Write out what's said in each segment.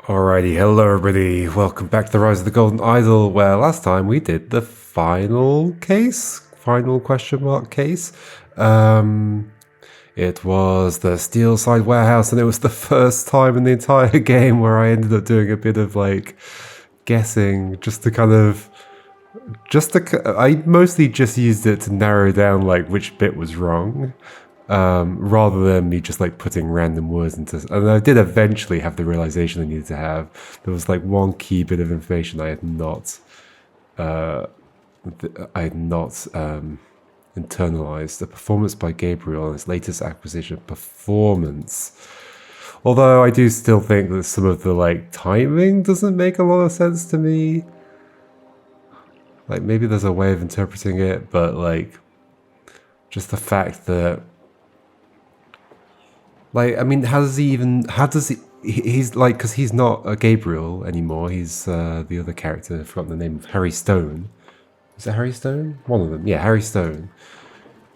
Alrighty, hello everybody. Welcome back to the Rise of the Golden Idol, where last time we did the final question mark case. It was the Steel Side Warehouse, and it was the first time in the entire game where I ended up doing a bit of like guessing, I mostly just used it to narrow down like which bit was wrong. Rather than me just like putting random words into. And I did eventually have the realization I needed to have. There was like one key bit of information I had not internalized. The performance by Gabriel and his latest acquisition, Performance. Although I do still think that some of the like timing doesn't make a lot of sense to me. Like maybe there's a way of interpreting it, but like just the fact that, like, I mean, how does he, he's like, because he's not a Gabriel anymore, he's the other character, I've forgotten the name of Harry Stone. Is it Harry Stone? One of them, yeah, Harry Stone.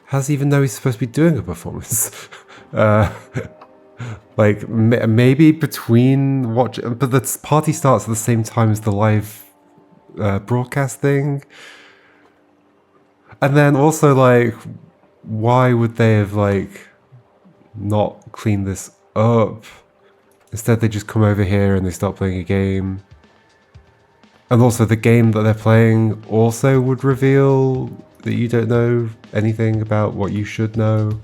How does he even know he's supposed to be doing a performance? Like, maybe between watch, but the party starts at the same time as the live broadcast thing. And then also, like, why would they have, like, not clean this up? Instead they just come over here and they start playing a game. And also the game that they're playing also would reveal that you don't know anything about what you should know.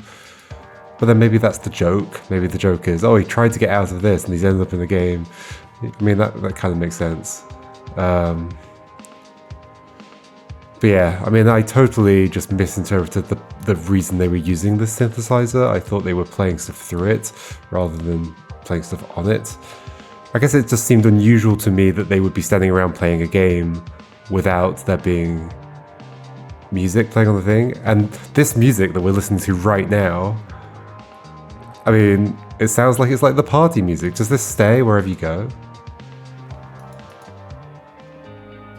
But then maybe that's the joke. Maybe the joke is, oh, he tried to get out of this and he's ended up in the game. I mean, that kind of makes sense. But yeah, I mean, I totally just misinterpreted the reason they were using this synthesizer. I thought they were playing stuff through it rather than playing stuff on it. I guess it just seemed unusual to me that they would be standing around playing a game without there being music playing on the thing. And this music that we're listening to right now, I mean, it sounds like it's like the party music. Does this stay wherever you go?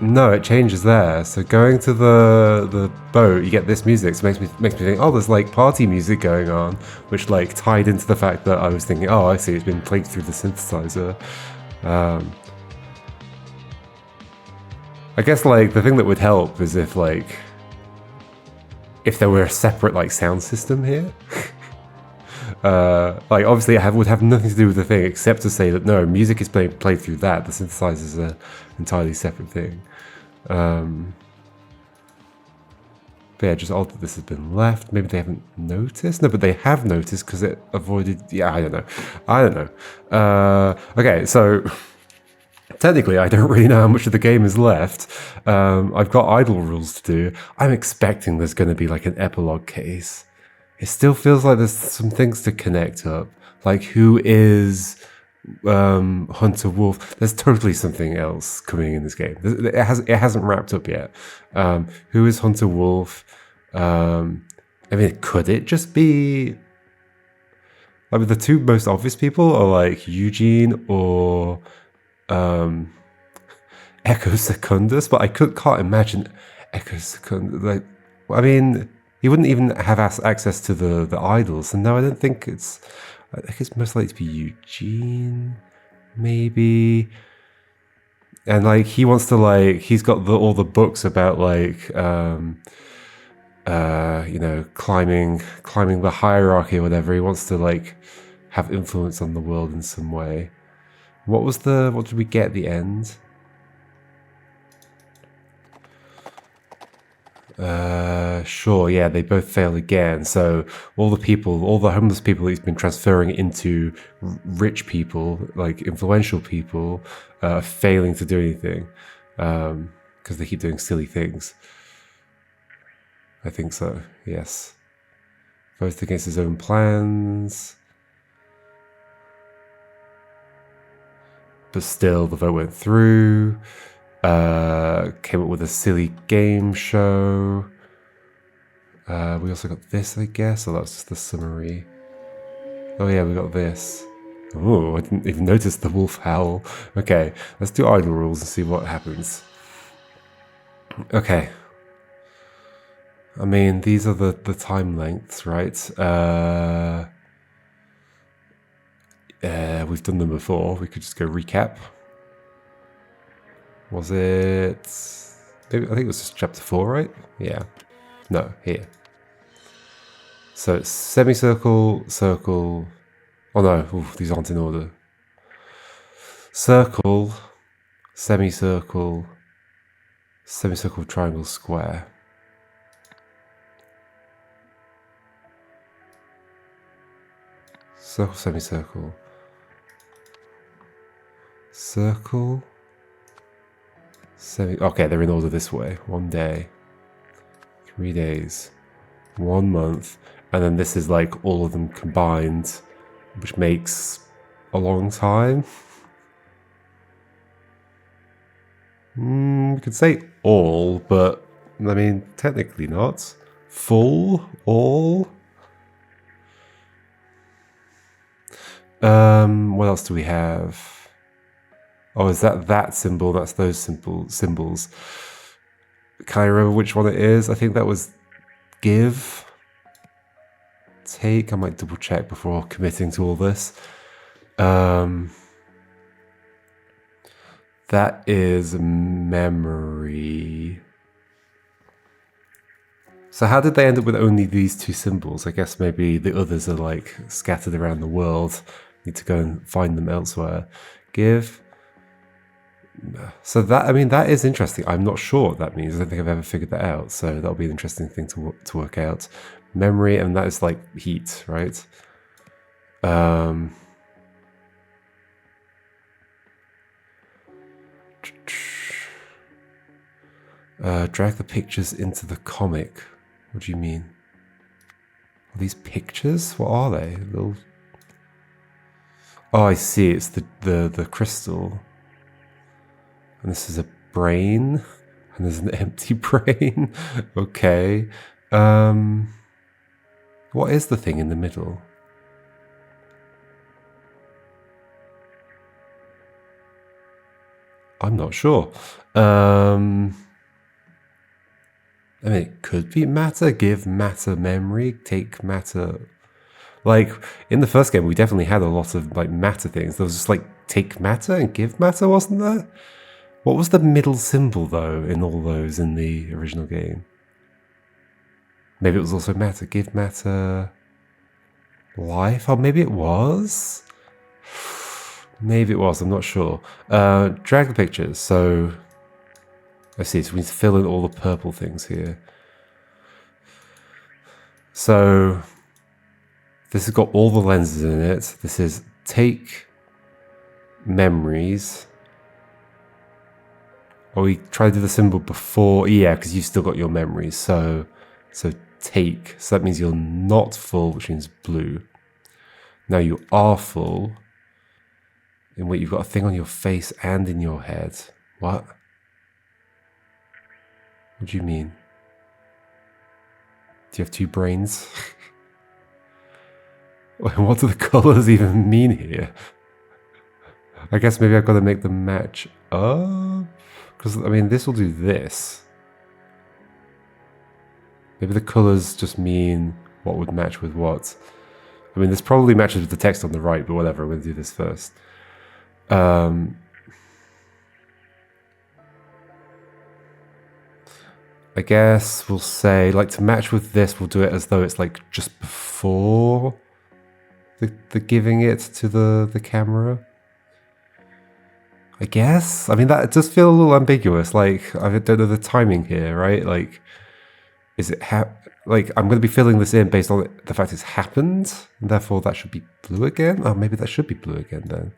No, it changes there. So going to the boat, you get this music. So it makes me think, oh, there's like party music going on, which like tied into the fact that I was thinking, oh, I see, it's been played through the synthesizer. I guess like the thing that would help is if there were a separate like sound system here. Like obviously it would have nothing to do with the thing except to say that no, music is played through that. The synthesizer is an entirely separate thing. But yeah, just odd that this has been left. Maybe they haven't noticed. No, but they have noticed because it avoided. Yeah, I don't know. Okay, so technically, I don't really know how much of the game is left. I've got idle rules to do. I'm expecting there's going to be like an epilogue case. It still feels like there's some things to connect up. Like who is Hunter Wolf? There's totally something else coming in this game. It hasn't wrapped up yet. Who is Hunter Wolf? I mean, could it just be like the two most obvious people are like Eugene or Echo Secundus? But I can't imagine Echo Secundus. Like, I mean, he wouldn't even have access to the idols. And no, I don't think it's. I think it's most likely to be Eugene, maybe. And like he wants to he's got all the books about climbing the hierarchy or whatever. He wants to like have influence on the world in some way. What did we get at the end? Sure, yeah, they both fail again. So all the homeless people he's been transferring into rich people, like influential people, failing to do anything because they keep doing silly things. I think so, yes. Voted against his own plans. But still, the vote went through. Came up with a silly game show. We also got this, I guess. So that's just the summary. Oh yeah, we got this. Oh, I didn't even notice the wolf howl. Okay, let's do idle rules and see what happens. Okay. I mean, these are the time lengths, right? We've done them before. We could just go recap. Was it... Maybe, I think it was just chapter 4, right? Yeah. No, here. So it's semicircle, circle... Oh no, ooh, these aren't in order. Circle, semicircle, semicircle, triangle, square. Circle, semicircle. Circle. Okay, they're in order this way. 1 day. 3 days. 1 month. And then this is like all of them combined, which makes a long time. We could say all, but I mean, technically not. Full? All? What else do we have? Oh, is that symbol? That's those symbols. Can I remember which one it is? I think that was give. Take. I might double check before committing to all this. That is memory. So how did they end up with only these 2 symbols? I guess maybe the others are like scattered around the world. Need to go and find them elsewhere. Give. So that, I mean, that is interesting. I'm not sure what that means. I don't think I've ever figured that out. So that'll be an interesting thing to work out. Memory, and that is like heat, right? Drag the pictures into the comic. What do you mean? Are these pictures? What are they? Little... Oh, I see. It's the crystal. And this is a brain. And there's an empty brain. Okay. What is the thing in the middle? I'm not sure. I mean, it could be matter, give matter memory, take matter. Like, in the first game, we definitely had a lot of, like, matter things. There was just, like, take matter and give matter, wasn't there? What was the middle symbol, though, in all those in the original game? Maybe it was also matter, give matter, life? Oh, maybe it was? Maybe it was, I'm not sure. Drag the pictures, so... I see, so we need to fill in all the purple things here. So, this has got all the lenses in it. This is take memories. Oh, we tried to do the symbol before. Yeah, because you've still got your memories. So take. So that means you're not full, which means blue. Now you are full. In what you've got a thing on your face and in your head. What? What do you mean? Do you have 2 brains? What do the colors even mean here? I guess maybe I've got to make them match up. Because, I mean, this will do this. Maybe the colors just mean what would match with what. I mean, this probably matches with the text on the right, but whatever, I'm going to do this first. I guess we'll say, like, to match with this, we'll do it as though it's, like, just before the giving it to the camera. I guess? I mean, that does feel a little ambiguous. Like, I don't know the timing here, right? Like, is it like, I'm going to be filling this in based on the fact it's happened, and therefore that should be blue again? Oh, maybe that should be blue again then.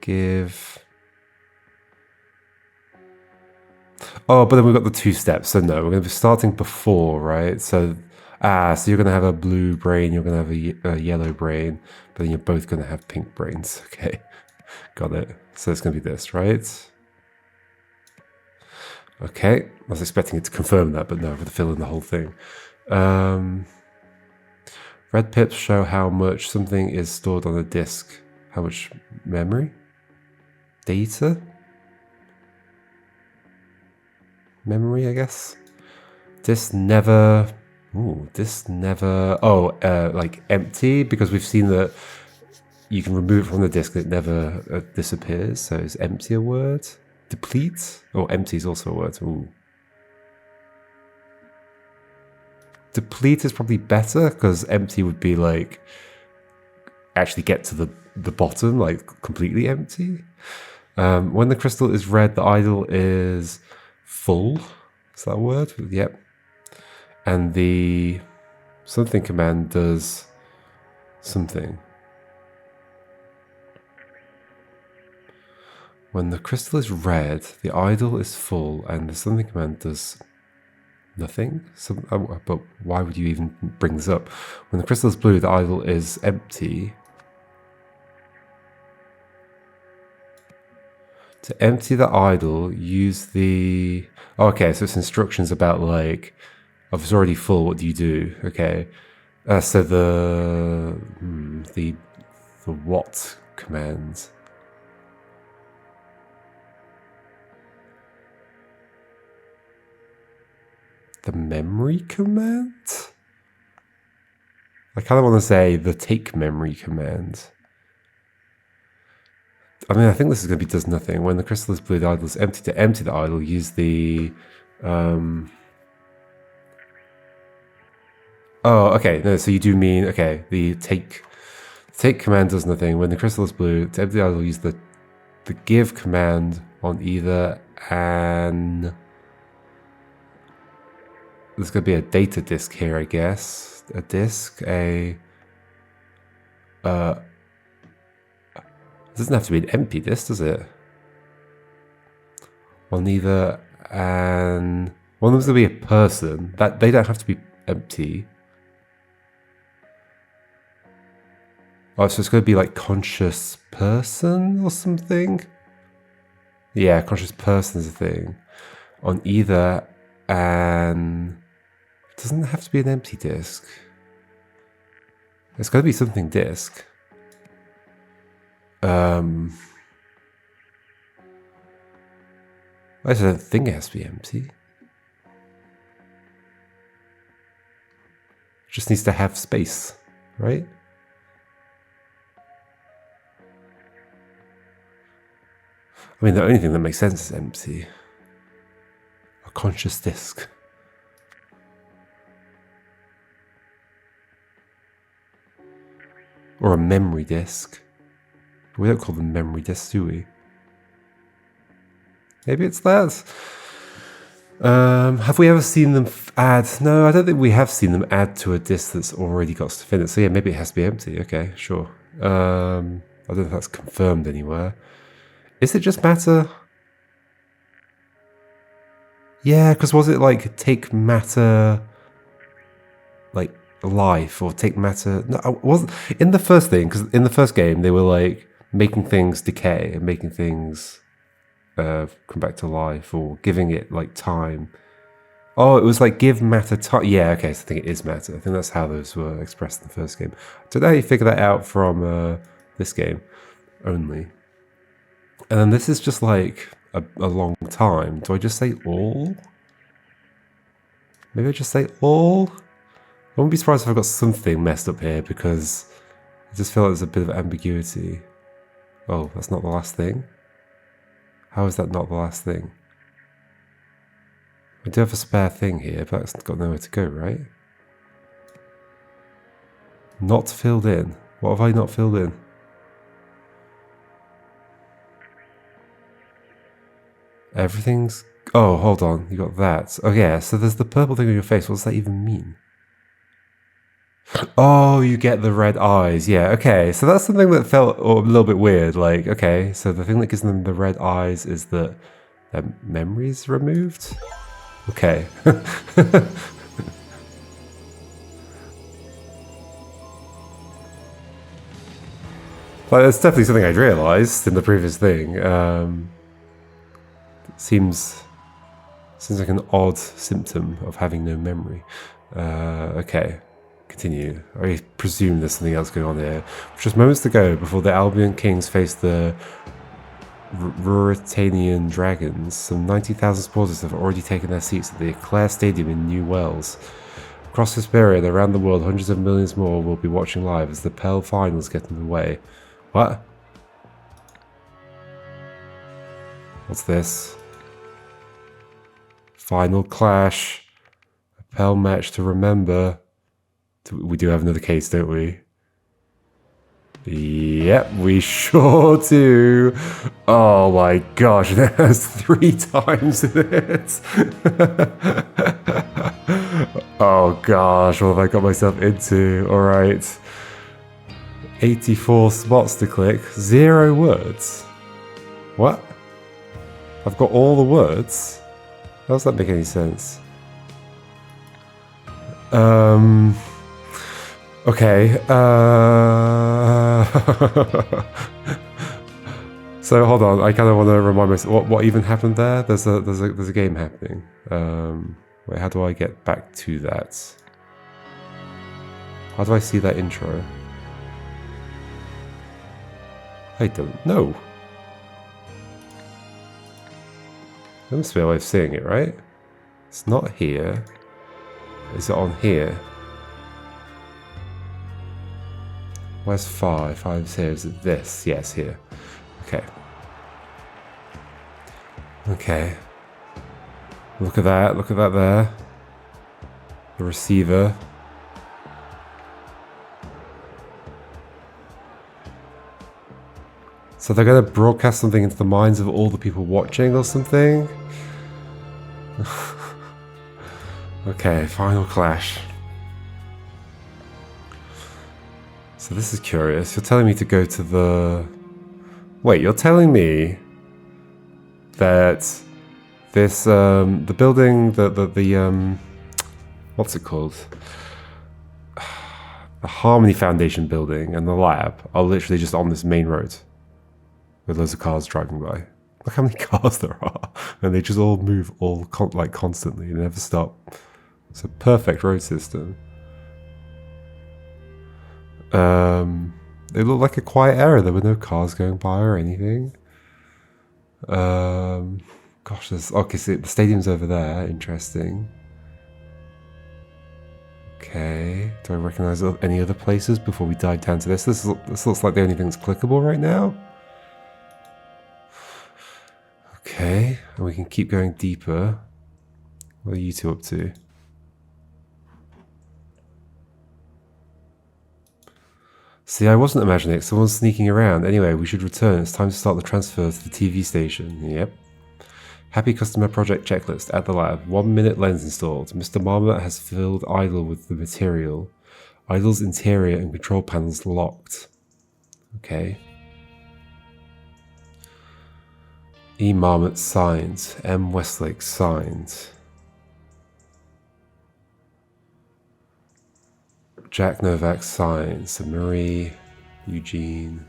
Give... Oh, but then we've got the 2 steps, so no, we're going to be starting before, right? So, so you're going to have a blue brain, you're going to have a yellow brain, but then you're both going to have pink brains. Okay, got it. So it's going to be this, right? Okay, I was expecting it to confirm that, but no, I'm going to fill in the whole thing. Red pips show how much something is stored on a disk. How much memory? Data? Memory, I guess. This never Ooh, this never... Oh, like empty, because we've seen that you can remove it from the disk and it never disappears. So is empty a word? Deplete? Oh, empty is also a word. Ooh. Deplete is probably better, because empty would be like actually get to the bottom, like completely empty. When the crystal is red, the idol is full. Is that a word? Yep. And the something command does something. When the crystal is red, the idol is full, and the something command does nothing. But why would you even bring this up? When the crystal is blue, the idol is empty. To empty the idol, use the... Oh, okay, so it's instructions about like, if it's already full, what do you do? Okay, so the what command? The memory command? I kind of want to say the take memory command. I mean, I think this is going to be does nothing. When the crystal is blue, the idol is empty. To empty the idol, use the... Oh, okay. No, so you do mean... Okay, the take command does nothing. When the crystal is blue, to empty the idol, use the give command on either an... There's going to be a data disk here, I guess. A disk, a... It doesn't have to be an empty disk, does it? On either an... One of them's going to be a person. That they don't have to be empty. Oh, so it's going to be like conscious person or something? Yeah, conscious person is a thing. On either an... It doesn't have to be an empty disk. It's got to be something disk. I just don't think it has to be empty. It just needs to have space, right? I mean, the only thing that makes sense is empty. A conscious disk. Or a memory disk. We don't call them memory disks, do we? Maybe it's that. Have we ever seen them add? No, I don't think we have seen them add to a disk that's already got stuff in it. So yeah, maybe it has to be empty. Okay, sure. I don't know if that's confirmed anywhere. Is it just matter? Yeah, because was it like take matter, like life, or take matter? No, it wasn't in the first thing, because in the first game they were like making things decay and making things come back to life, or giving it like time. Oh, it was like give matter time. Yeah, okay, so I think it is matter. I think that's how those were expressed in the first game. I don't know how you figure that out from this game only. And then this is just like a long time. Do I just say all? Maybe I just say all? I wouldn't be surprised if I got something messed up here, because I just feel like there's a bit of ambiguity. Oh, that's not the last thing? How is that not the last thing? I do have a spare thing here, but it's got nowhere to go, right? Not filled in. What have I not filled in? Everything's... Oh, hold on. You got that. Oh, yeah. So there's the purple thing on your face. What does that even mean? Oh, you get the red eyes. Yeah, okay. So that's something that felt a little bit weird. Like, okay, so the thing that gives them the red eyes is that their memory's removed? Okay. Like, it's definitely something I'd realised in the previous thing. Seems like an odd symptom of having no memory. Okay, continue. I presume there's something else going on here. Just moments to go before the Albion Kings face the Ruritanian Dragons, some 90,000 supporters have already taken their seats at the Eclair Stadium in New Wells. Across this period, around the world, hundreds of millions more will be watching live as the Pell finals get underway. What? What's this? Final clash. A Pell match to remember. We do have another case, don't we? Yep, we sure do. Oh my gosh, there's 3 times in it. Oh gosh, what have I got myself into? Alright. 84 spots to click, 0 words. What? I've got all the words? How does that make any sense? Okay, so hold on, I kind of want to remind myself what even happened there. There's a game happening. Wait, how do I get back to that? How do I see that intro? I don't know. There must be a way of seeing it, right? It's not here. Is it on here? Where's 5? 5's here. Is it this? Yes, here. Okay. Okay. Look at that. Look at that there. The receiver. So they're going to broadcast something into the minds of all the people watching or something? Okay, final clash. So this is curious. You're telling me to go to the... Wait, you're telling me that this, the building, the what's it called? The Harmony Foundation building and the lab are literally just on this main road with loads of cars driving by. Look how many cars there are. And they just all move constantly. They never stop. It's a perfect road system. It looked like a quiet area. There were no cars going by or anything. Gosh, there's... Okay, so the stadium's over there. Interesting. Okay. Do I recognize any other places before we dive down to this? This looks like the only thing that's clickable right now. Okay. And we can keep going deeper. What are you two up to? See, I wasn't imagining it. Someone's sneaking around. Anyway, we should return. It's time to start the transfer to the TV station. Yep. Happy customer project checklist at the lab. 1 minute lens installed. Mr. Marmot has filled idle with the material. Idle's interior and control panels locked. Okay. E. Marmot signed. M. Westlake signed. Jack Novak signs, so Marie, Eugene.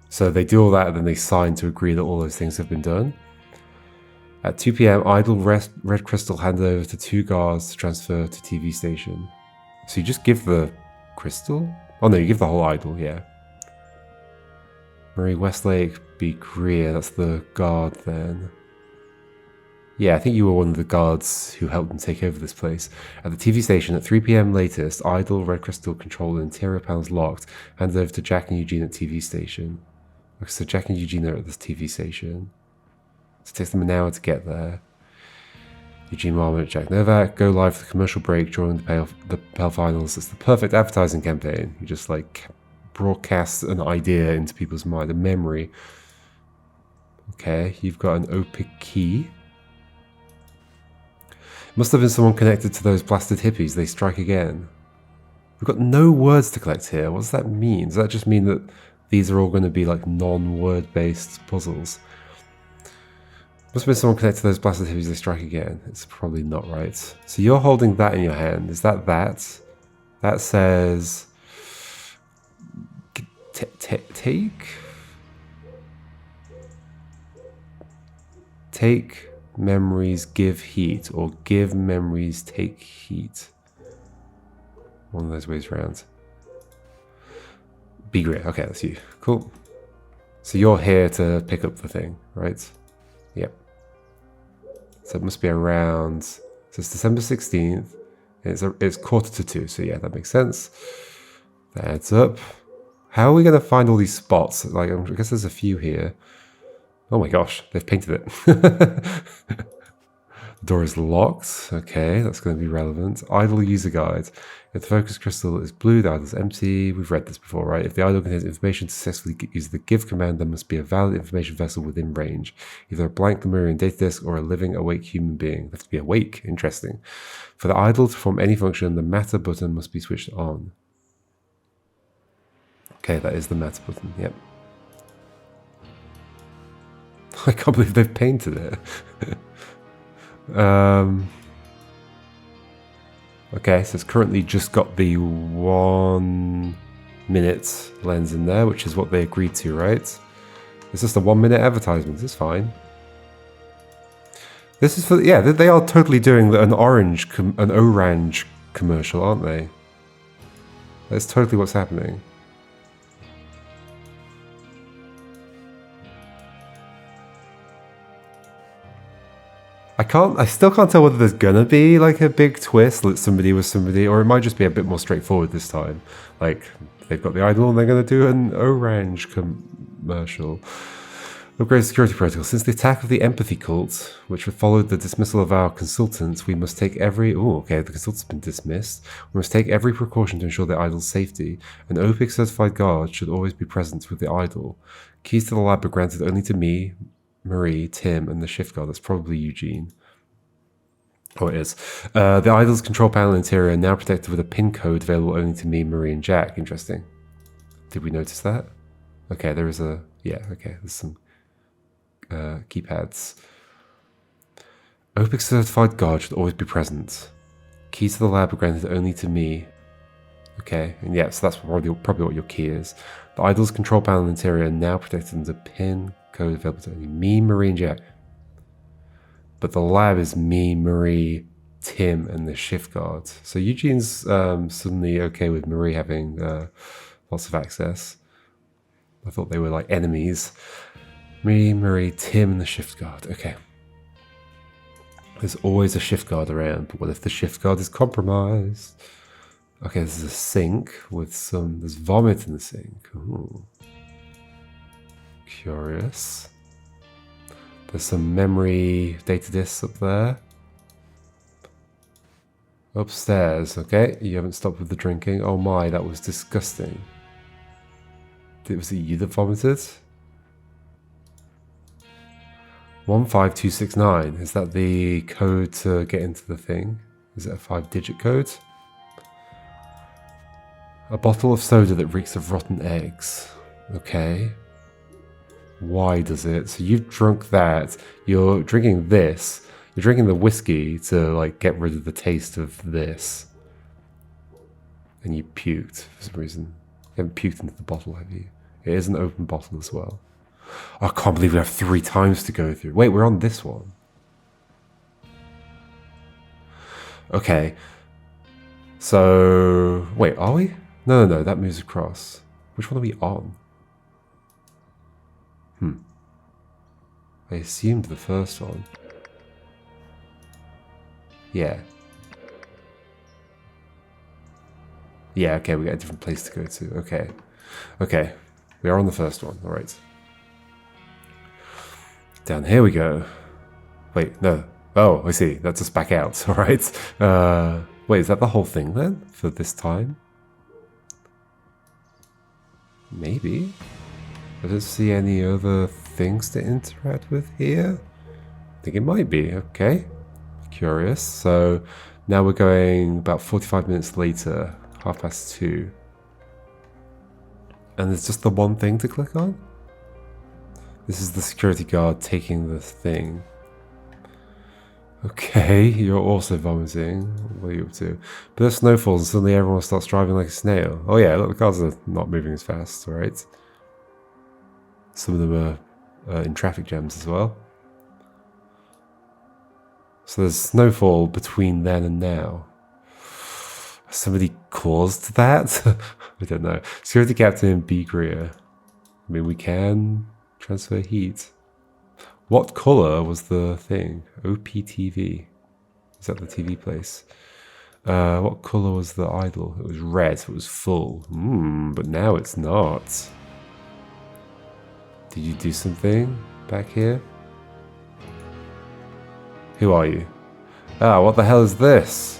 So they do all that and then they sign to agree that all those things have been done. At 2 p.m, idle red crystal handed over to 2 guards to transfer to TV station. So you just give the crystal? Oh no, you give the whole idol, yeah. Marie Westlake, B. Greer, that's the guard then. Yeah, I think you were one of the guards who helped them take over this place. At the TV station at 3 p.m. latest, idle red crystal control and interior panels locked, handed over to Jack and Eugene at TV station. Okay, so Jack and Eugene are at this TV station. So it takes them an hour to get there. Eugene Marmot, Jack Novak, go live for the commercial break during the Pell finals. It's the perfect advertising campaign. You just like broadcast an idea into people's mind, a memory. Okay, you've got an OPIC key. Must have been someone connected to those blasted hippies. They strike again. We've got no words to collect here. What does that mean? Does that just mean that these are all going to be like non-word based puzzles? Must have been someone connected to those blasted hippies. They strike again. It's probably not right. So you're holding that in your hand. Is that that? That says... Take memories, give heat, or give memories, take heat. One of those ways around. Be great. Okay, that's you. Cool. So you're here to pick up the thing, right? Yep. So it must be around... So it's December 16th. It's quarter to 2, so yeah, that makes sense. That adds up. How are we going to find all these spots? Like, I guess there's a few here. Oh my gosh, they've painted it. The door is locked. Okay, that's going to be relevant. Idle user guide. If the focus crystal is blue, the idle is empty. We've read this before, right? If the idle contains information to successfully use the give command, there must be a valid information vessel within range. Either a blank Lemurian data disk or a living, awake human being. They have to be awake. Interesting. For the idle to perform any function, the matter button must be switched on. Okay, that is the matter button. Yep. I can't believe they've painted it. Okay, so it's currently just got the 1 minute lens in there, which is what they agreed to, right? It's just a 1 minute advertisement. It's fine. This is for, yeah, they are totally doing an orange commercial, aren't they? That's totally what's happening. I still can't tell whether there's gonna be like a big twist that somebody was somebody, or it might just be a bit more straightforward this time. Like, they've got the idol and they're gonna do an orange commercial. Upgrade security protocol. Since the attack of the empathy cult, which followed the dismissal of our consultants, we must take every... Oh, okay, the consultant's been dismissed. We must take every precaution to ensure the idol's safety. An OPIC certified guard should always be present with the idol. Keys to the lab are granted only to me, Marie, Tim, and the shift guard. That's probably Eugene. Oh, it is. The idol's control panel interior now protected with a pin code available only to me, Marie, and Jack. Interesting. Did we notice that? Okay, there is a... Yeah, okay, there's some keypads. OPIC certified guard should always be present. Keys to the lab are granted only to me. Okay, and yeah, so that's probably what your key is. The idol's control panel interior now protected with a pin code available to only me, Marie, and Jack. But the lab is me, Marie, Tim, and the shift guard. So Eugene's suddenly okay with Marie having lots of access. I thought they were like enemies. Me, Marie, Tim, and the shift guard. Okay. There's always a shift guard around, but what if the shift guard is compromised? Okay, there's a sink with some... There's vomit in the sink. Ooh. Curious. There's some memory data disks up there. Upstairs, okay. You haven't stopped with the drinking. Oh my, that was disgusting. Was it you that vomited? 15269. Is that the code to get into the thing? Is it a 5-digit code? A bottle of soda that reeks of rotten eggs. Okay. Why does it? So you've drunk that. You're drinking this. You're drinking the whiskey to like get rid of the taste of this. And you puked for some reason. You haven't puked into the bottle, have you? It is an open bottle as well. I can't believe we have 3 times to go through. Wait, we're on this one. Okay. So... Wait, are we? No, that moves across. Which one are we on? I assumed the first one. Yeah. Yeah, okay, we got a different place to go to. Okay. Okay. We are on the first one. Alright. Down here we go. Wait, no. Oh, I see. That's us back out. Alright. Wait, is that the whole thing then? For this time? Maybe. I don't see any other things to interact with here. I think it might be. Okay. Curious. So now we're going about 45 minutes later. 2:30. And there's just the one thing to click on? This is the security guard taking the thing. Okay, you're also vomiting. What are you up to? But there's snowfalls and suddenly everyone starts driving like a snail. Oh yeah, look, the cars are not moving as fast, alright? Some of them are in traffic jams as well. So there's snowfall between then and now. Somebody caused that? I don't know. Security captain B. Greer. I mean, we can transfer heat. What color was the thing? OPTV. Is that the TV place? What color was the idol? It was red, so it was full. But now it's not. Did you do something back here? Who are you? Ah, what the hell is this?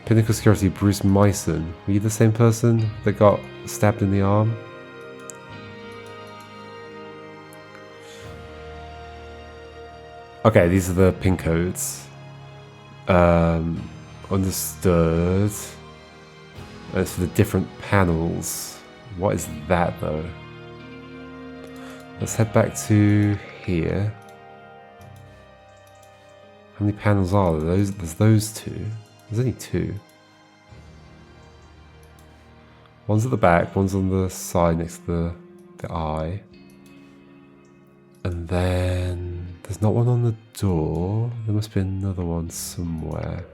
Pinnacle Security, Bruce Myson. Were you the same person that got stabbed in the arm? Okay, these are the pin codes. Understood. It's for the different panels. What is that though? Let's head back to here. How many panels are there? There's those two. There's only two. One's at the back, one's on the side next to the eye. And then there's not one on the door. There must be another one somewhere.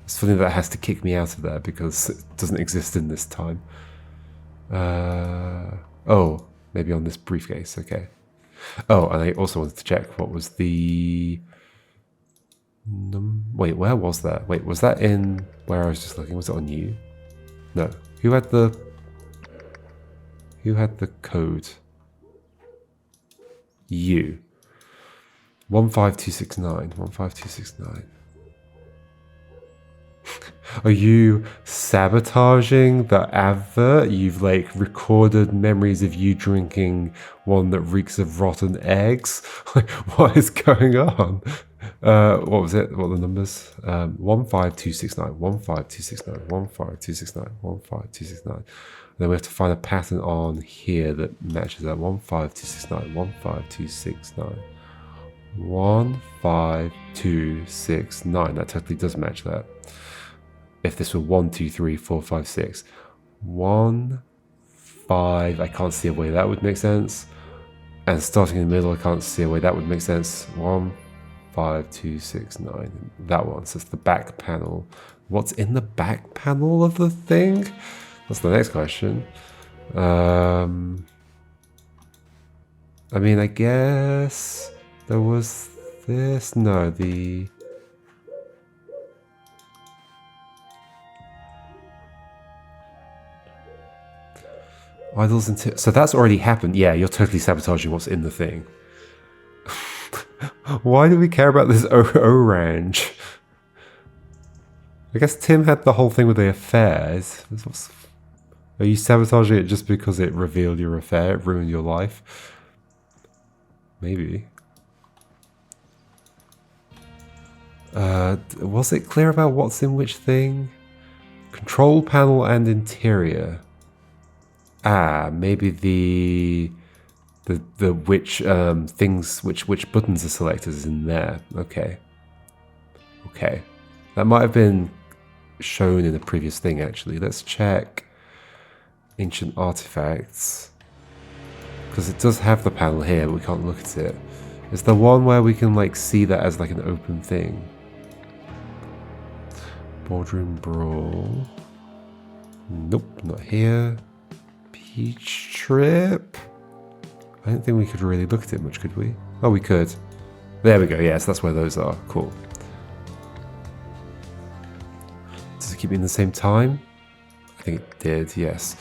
It's funny that it has to kick me out of there because it doesn't exist in this time. Oh, maybe on this briefcase, okay. Oh, and I also wanted to check what was the... Wait, where was that? Wait, was that in where I was just looking? Was it on you? No. Who had the code? You. 15269. 15269. Are you sabotaging the advert? You've like recorded memories of you drinking one that reeks of rotten eggs? Like, what is going on? What was it? What are the numbers? 15269, 15269, 15269, 15269. Then we have to find a pattern on here that matches that. 15269, 15269, 15269. That totally does match that. If this were 1, 2, 3, 4, 5, 6, 1, 5, I can't see a way that would make sense. And starting in the middle, I can't see a way that would make sense. 1, 5, 2, 6, 9. That one. So it's the back panel. What's in the back panel of the thing? That's the next question. I mean, I guess there was this. No, the... Idols and so that's already happened. Yeah, you're totally sabotaging what's in the thing. Why do we care about this orange? I guess Tim had the whole thing with the affairs. Are you sabotaging it just because it revealed your affair? It ruined your life? Maybe. Was it clear about what's in which thing? Control panel and interior. Ah, maybe the which things, which buttons are selected is in there. Okay. Okay. That might have been shown in a previous thing, actually. Let's check ancient artifacts. Because it does have the panel here, but we can't look at it. Is there one where we can like see that as like an open thing? Boardroom brawl. Nope, not here. Peach trip. I don't think we could really look at it much, could we? Oh, we could. There we go. Yes, that's where those are. Cool. Does it keep me in the same time? I think it did. Yes.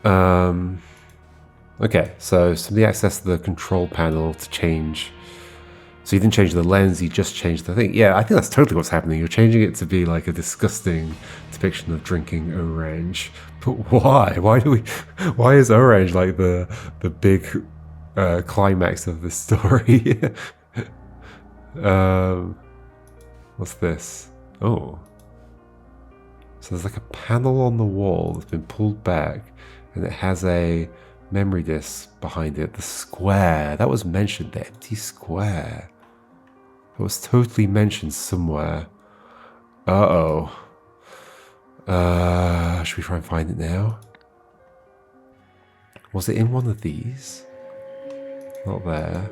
Okay. So somebody accessed the control panel to change. So you didn't change the lens. You just changed the thing. Yeah, I think that's totally what's happening. You're changing it to be like a disgusting depiction of drinking orange. But why? Why is orange like the big climax of the story? What's this? Oh. So there's like a panel on the wall that's been pulled back and it has a memory disk behind it. The square. That was mentioned. The empty square. It was totally mentioned somewhere. Uh-oh. Should we try and find it now? Was it in one of these? Not there.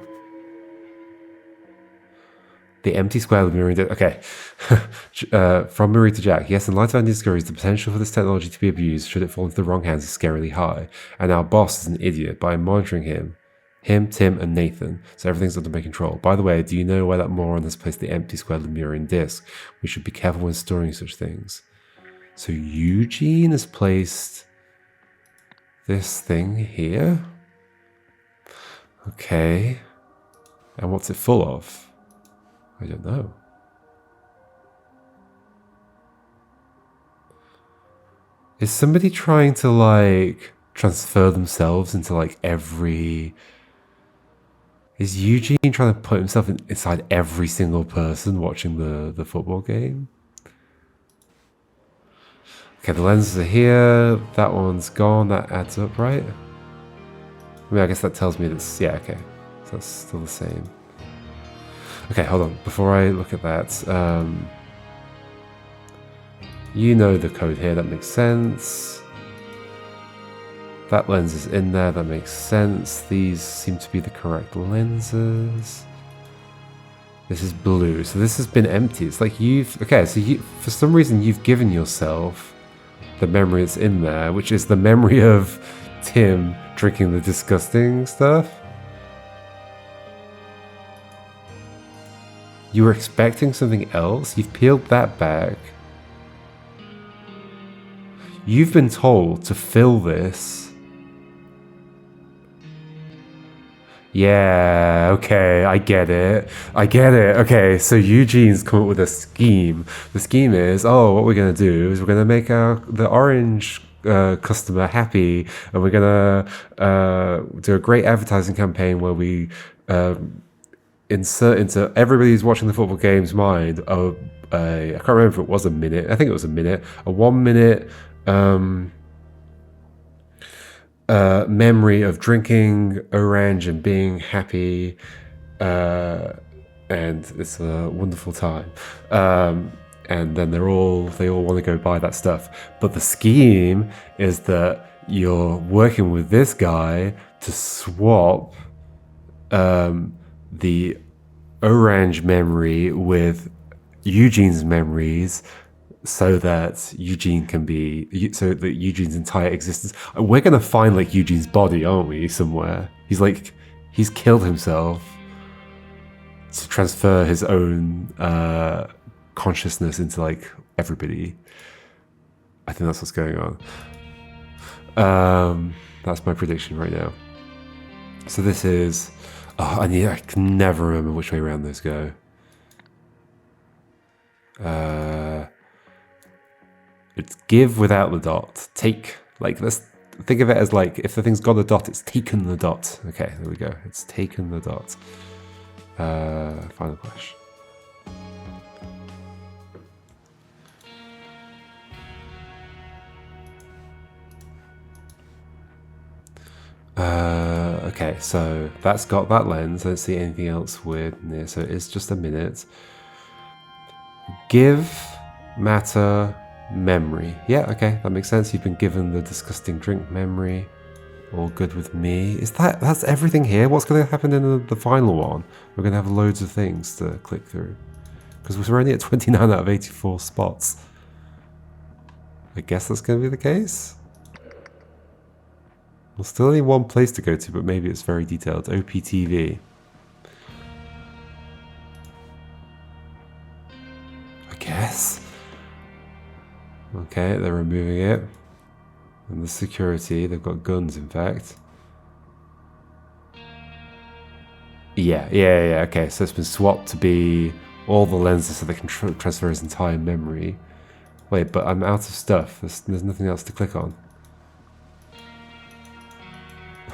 The empty square with Marie. Okay. From Marie to Jack. Yes, in light of our discoveries, the potential for this technology to be abused should it fall into the wrong hands is scarily high. And our boss is an idiot. By monitoring him Him, Tim, and Nathan. So everything's under my control. By the way, do you know why that moron has placed the empty square Lemurian disc? We should be careful when storing such things. So Eugene has placed this thing here. Okay. And what's it full of? I don't know. Is somebody trying to like transfer themselves into like every... Is Eugene trying to put himself inside every single person watching the football game? Okay, the lenses are here. That one's gone. That adds up, right? I mean, I guess that tells me that's... Yeah, okay. So that's still the same. Okay, hold on. Before I look at that, you know the code here. That makes sense. That lens is in there. That makes sense. These seem to be the correct lenses. This is blue. So this has been empty. It's like you've... Okay, so you, for some reason you've given yourself the memory that's in there, which is the memory of Tim drinking the disgusting stuff. You were expecting something else. You've peeled that back. You've been told to fill this. Yeah, okay, I get it. I get it. Okay, so Eugene's come up with a scheme. The scheme is, oh, what we're going to do is we're going to make the orange customer happy, and we're going to do a great advertising campaign where we insert into everybody who's watching the football game's mind I can't remember if it was a minute. I think it was a minute. A 1 minute memory of drinking orange and being happy, and it's a wonderful time. And then they all want to go buy that stuff. But the scheme is that you're working with this guy to swap the orange memory with Eugene's memories, so that Eugene can be, so that Eugene's entire existence. We're gonna find like Eugene's body, aren't we? Somewhere he's killed himself to transfer his own consciousness into like everybody. I think that's what's going on. That's my prediction right now. So this is... Oh, I can never remember which way around those go. It's give without the dot. Take. Like, let's think of it as like, if the thing's got a dot, it's taken the dot. Okay, there we go. It's taken the dot. Final question. Okay, so that's got that lens. I don't see anything else weird in there, so it's just a minute. Give, matter, memory. Yeah, okay, that makes sense. You've been given the disgusting drink memory. All good with me. That's everything here? What's going to happen in the final one? We're going to have loads of things to click through. Because we're only at 29 out of 84 spots. I guess that's going to be the case. Well, still only one place to go to, but maybe it's very detailed. OPTV. I guess. Okay, they're removing it. And the security, they've got guns, in fact. Yeah, okay. So it's been swapped to be all the lenses so they can transfer his entire memory. Wait, but I'm out of stuff. There's nothing else to click on.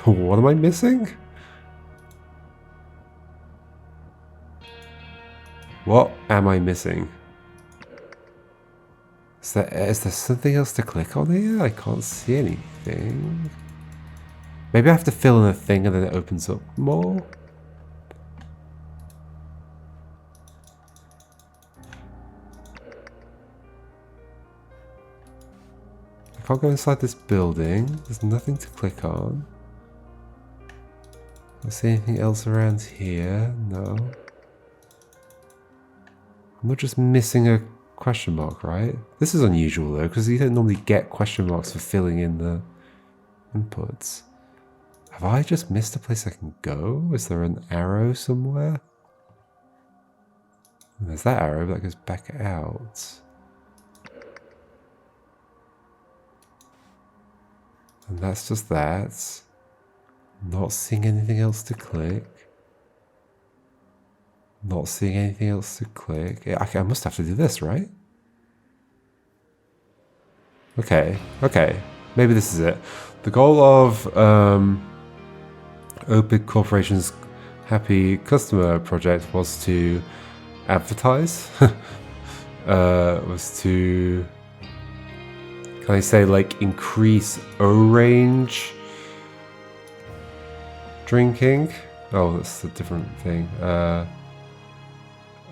What am I missing? What am I missing? Is there something else to click on here? I can't see anything. Maybe I have to fill in a thing and then it opens up more? I can't go inside this building. There's nothing to click on. I don't see anything else around here. No. I'm not just missing a question mark, right? This is unusual though, because you don't normally get question marks for filling in the inputs. Have I just missed a place I can go? Is there an arrow somewhere? There's that arrow, but that goes back out. And that's just that. Not seeing anything else to click. Not seeing anything else to click. I must have to do this, right? Okay, okay. Maybe this is it. The goal of Opig Corporation's Happy Customer project was to advertise. Was to, can I say, like, increase O-range drinking? Oh, that's a different thing.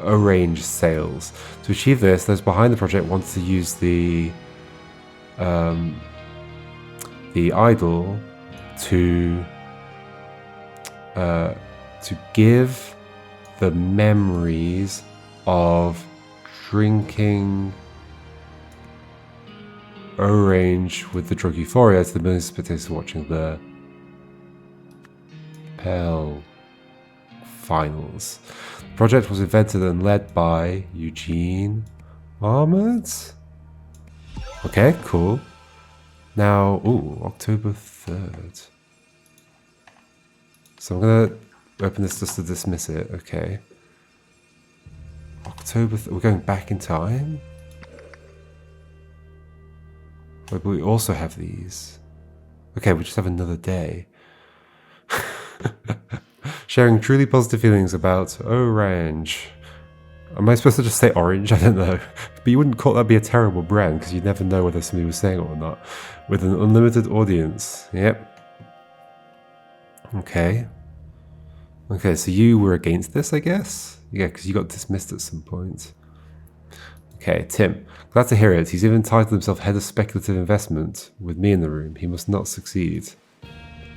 O-range sales. To achieve this, those behind the project wanted to use the idol to give the memories of drinking O-range with the drug euphoria to the millions of spectators watching the Pell finals. The project was invented and led by Eugene Ahmed. Okay, cool. Now, ooh, October 3rd. So I'm gonna open this just to dismiss it. Okay. We're going back in time? But we also have these. Okay, we just have another day. Sharing truly positive feelings about Orange. Am I supposed to just say orange? I don't know. But you wouldn't call that be a terrible brand because you never know whether somebody was saying it or not. With an unlimited audience. Yep. Okay. Okay, so you were against this, I guess? Yeah, because you got dismissed at some point. Okay, Tim. Glad to hear it. He's even titled himself head of speculative investment. With me in the room, he must not succeed.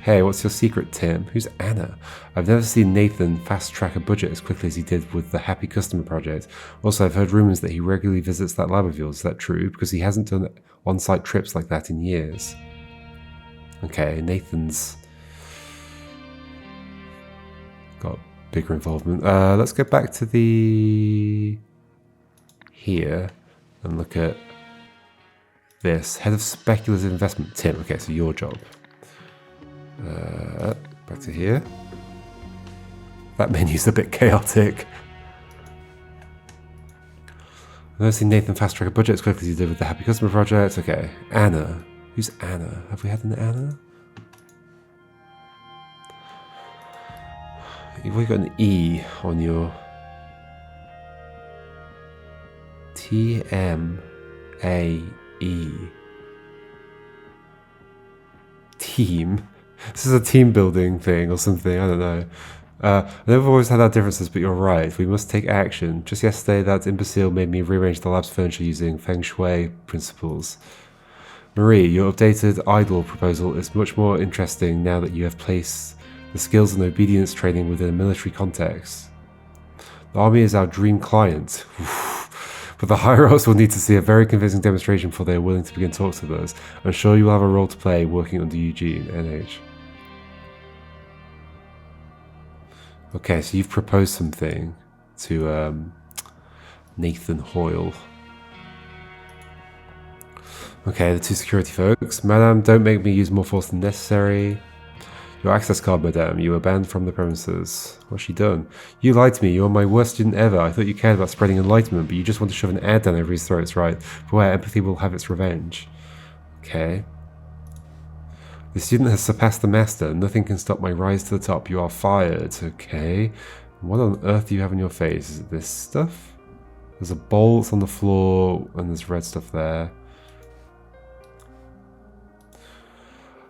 Hey, what's your secret, Tim? Who's Anna? I've never seen Nathan fast-track a budget as quickly as he did with the Happy Customer project. Also, I've heard rumors that he regularly visits that lab of yours. Is that true? Because he hasn't done on-site trips like that in years. Okay, Nathan's got bigger involvement. Let's go back to the... here and look at this. Head of speculative investment, Tim. Okay, so your job. Back to here. That menu's a bit chaotic. I've never seen Nathan fast track a budget as quickly as he did with the Happy Customer project. Okay, Anna. Who's Anna? Have we had an Anna? You've already got an E on your T-M-A-E. Team. This is a team building thing or something, I don't know. I've always had our differences, but you're right. We must take action. Just yesterday, that imbecile made me rearrange the lab's furniture using Feng Shui principles. Marie, your updated idol proposal is much more interesting now that you have placed the skills and obedience training within a military context. The army is our dream client. But the higher-ups will need to see a very convincing demonstration before they are willing to begin talks with us. I'm sure you will have a role to play working under Eugene, NH. Okay, so you've proposed something to Nathan Hoyle. Okay, the two security folks. Madam, don't make me use more force than necessary. Your access card, madame. You were banned from the premises. What's she done? You lied to me. You're my worst student ever. I thought you cared about spreading enlightenment, but you just want to shove an ad down everybody's throats, right? For where empathy will have its revenge. Okay. The student has surpassed the master. Nothing can stop my rise to the top. You are fired. Okay. What on earth do you have on your face? Is it this stuff? There's a bowl that's on the floor, and there's red stuff there.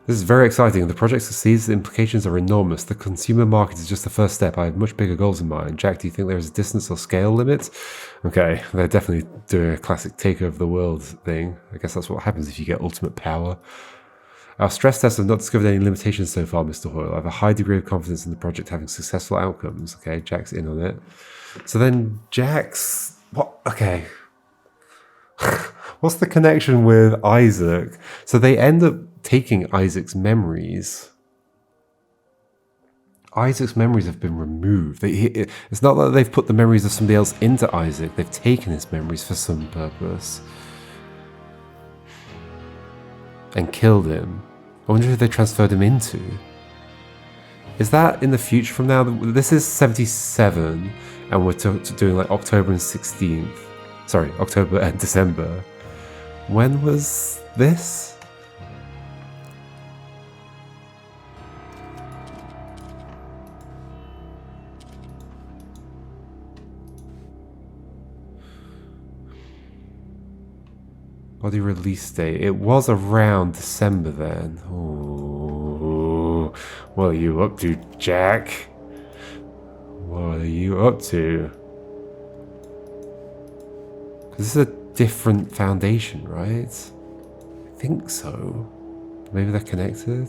This is very exciting. If the project succeeds, the implications are enormous. The consumer market is just the first step. I have much bigger goals in mind. Jack, do you think there is a distance or scale limit? Okay, they're definitely doing a classic takeover of the world thing. I guess that's what happens if you get ultimate power. Our stress tests have not discovered any limitations so far, Mr. Hoyle. I have a high degree of confidence in the project having successful outcomes. Okay, Jack's in on it. So then Jack's... what? Okay. What's the connection with Isaac? So they end up taking Isaac's memories. Isaac's memories have been removed. It's not that they've put the memories of somebody else into Isaac. They've taken his memories for some purpose. And killed him. I wonder who they transferred him into. Is that in the future from now? This is 77, and we're doing like October and 16th. Sorry, October and December. When was this? Body release date. It was around December then. Oh, what are you up to, Jack? What are you up to? This is a different foundation, right? I think so. Maybe they're connected.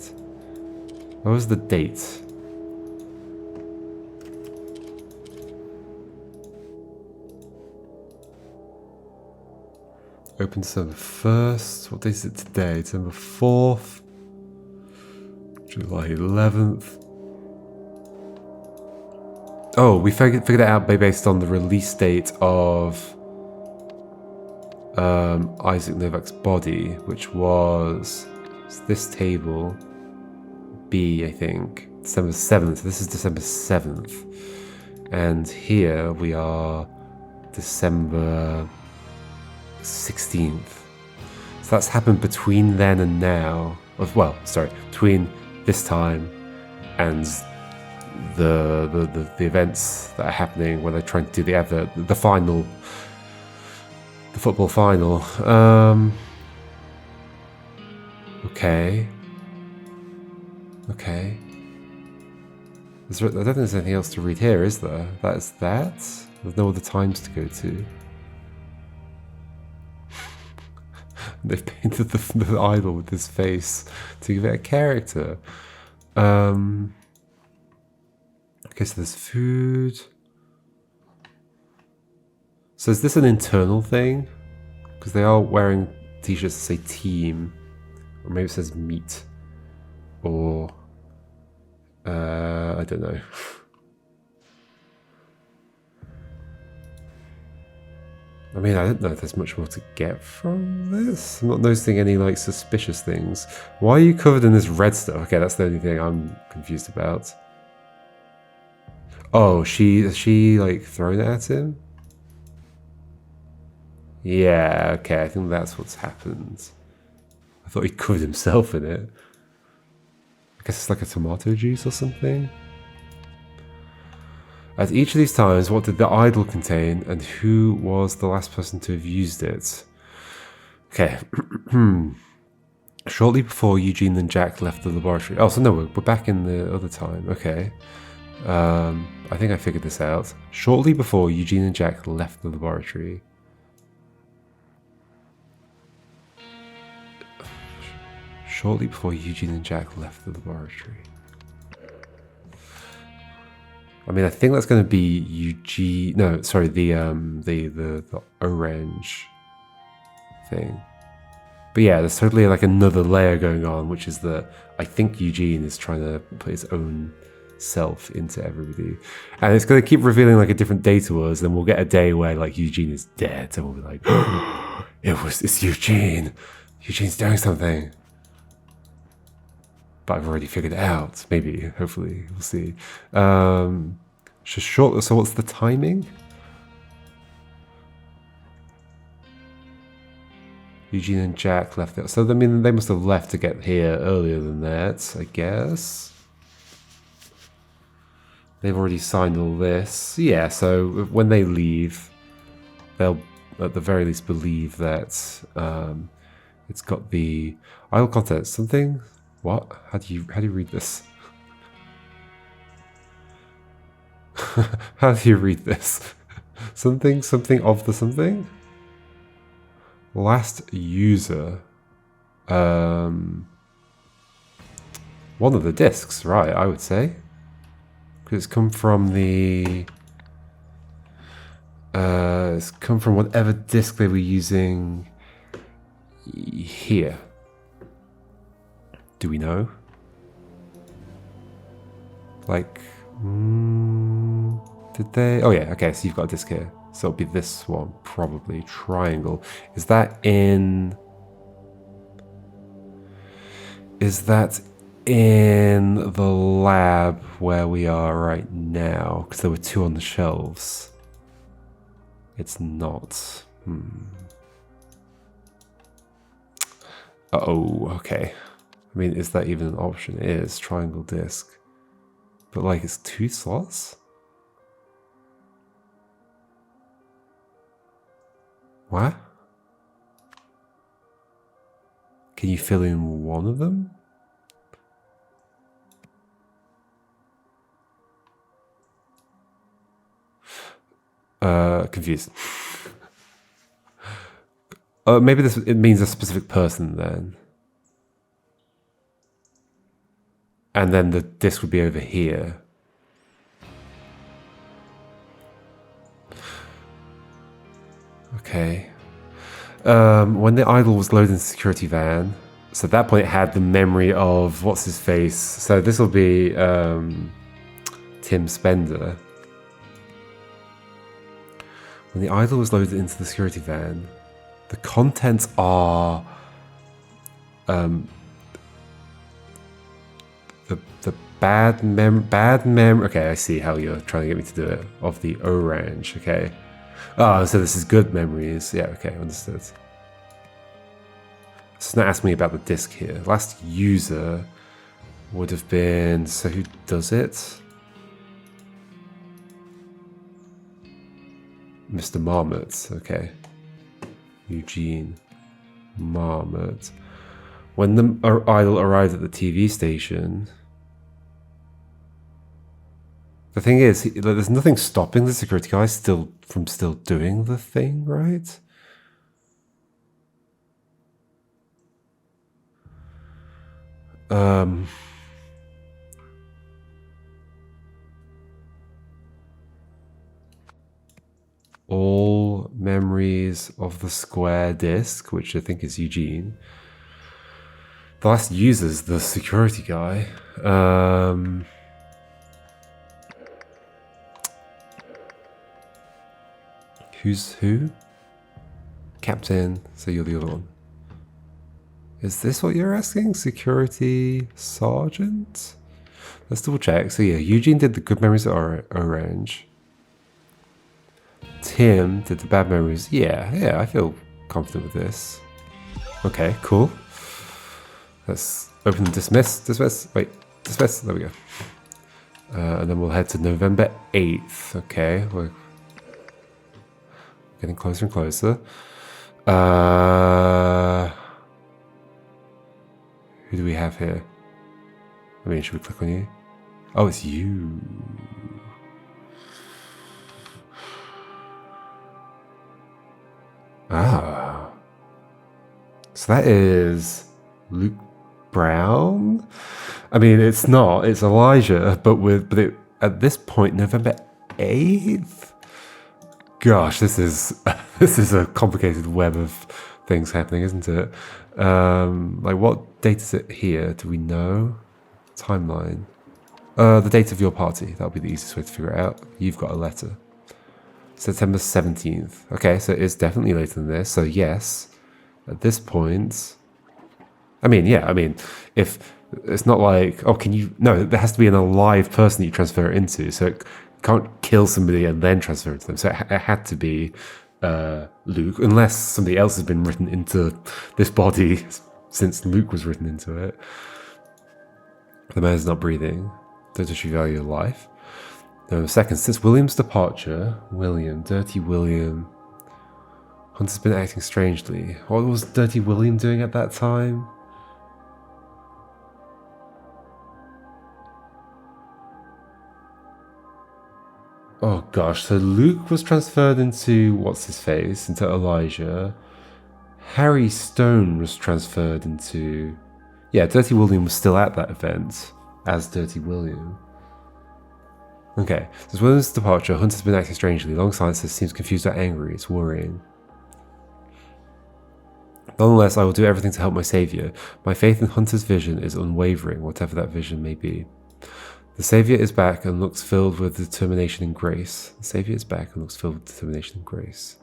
What was the date? Open December 1st. What day is it today? December 4th. July 11th. Oh, we figured it out based on the release date of Isaac Novak's body, which was this table B, I think. December 7th. This is December 7th. And here we are December 16th. So that's happened between then and now. Well, sorry, between this time and the events that are happening when they're trying to do the final, the football final. Okay. Okay. I don't think there's anything else to read here, is there? That is that. There's no other times to go to. They've painted the idol with his face to give it a character. Okay, so there's food. So is this an internal thing? Because they are wearing t-shirts that say team. Or maybe it says meat. Or... I don't know. I mean, I don't know if there's much more to get from this. I'm not noticing any, like, suspicious things. Why are you covered in this red stuff? Okay, that's the only thing I'm confused about. Oh, is she, like, throwing it at him? Yeah, okay, I think that's what's happened. I thought he covered himself in it. I guess it's like a tomato juice or something? At each of these times, what did the idol contain, and who was the last person to have used it? Okay. Shortly before Eugene and Jack left the laboratory. Oh, so no, we're back in the other time. Okay. I think I figured this out. Shortly before Eugene and Jack left the laboratory. Shortly before Eugene and Jack left the laboratory. I mean, I think that's going to be Eugene. No, sorry, the orange thing. But yeah, there's totally like another layer going on, which is that I think Eugene is trying to put his own self into everybody, and it's going to keep revealing like a different day to us. Then we'll get a day where like Eugene is dead, and we'll be like, oh, it's Eugene. Eugene's doing something. But I've already figured it out. Maybe, hopefully, we'll see. Short. So what's the timing? Eugene and Jack left it. So I mean, they must have left to get here earlier than that, I guess. They've already signed all this. Yeah. So when they leave, they'll at the very least believe that it's got the idle content. Something. What? How do you read this? How do you read this? Something of the something? Last user. One of the discs, right, I would say. Because it's come from the... it's come from whatever disc they were using here. Do we know? Like, did they? Oh yeah, okay, so you've got a disc here. So it'll be this one, probably. Triangle. Is that in the lab where we are right now? Because there were two on the shelves. It's not. Uh-oh, okay. I mean, is that even an option? It is. Triangle disc. But like, it's 2 slots? What? Can you fill in one of them? Confused. Maybe it means a specific person then. And then the disc would be over here. Okay. When the idol was loaded in the security van, so at that point it had the memory of what's his face. So this will be Tim Spender. When the idol was loaded into the security van, the contents are the bad mem. Okay, I see how you're trying to get me to do it. Of the orange. Okay. Oh, so this is good memories. Yeah. Okay, understood. So it's not asking me about the disk here. Last user would have been. So who does it? Mr. Marmot. Okay. Eugene Marmot. When the idol arrived at the TV station, the thing is, there's nothing stopping the security guy from still doing the thing, right? All memories of the square disk, which I think is Eugene. The last user's the security guy. Who's who? Captain, so you're the other one. Is this what you're asking? Security Sergeant? Let's double check. So yeah, Eugene did the good memories of orange. Tim did the bad memories. Yeah, I feel confident with this. Okay, cool. Let's open dismiss. Wait, dismiss. There we go. And then we'll head to November 8th. Okay, we're getting closer and closer. Who do we have here? I mean, should we click on you? Oh, it's you. Ah. So that is Luke Brown? I mean, it's not. It's Elijah, but at this point, November 8th? Gosh, this is a complicated web of things happening, isn't it? Like, what date is it here? Do we know? Timeline. The date of your party. That'll be the easiest way to figure it out. You've got a letter. September 17th. Okay, so it's definitely later than this. So yes, at this point, I mean, if it's not like, oh, no, there has to be an alive person that you transfer it into. So it can't kill somebody and then transfer it to them. So it had to be Luke, unless somebody else has been written into this body since Luke was written into it. The man's not breathing. Don't you value life? No, second, since William's departure, Dirty William, Hunter's been acting strangely. What was Dirty William doing at that time? Oh gosh, so Luke was transferred into what's-his-face, into Elijah. Harry Stone was transferred into... Yeah, Dirty William was still at that event as Dirty William. Okay, since William's departure, Hunter's been acting strangely. Long silence seems confused or angry. It's worrying. Nonetheless, I will do everything to help my saviour. My faith in Hunter's vision is unwavering, whatever that vision may be. The Saviour is back and looks filled with determination and grace. The Saviour is back and looks filled with determination and grace.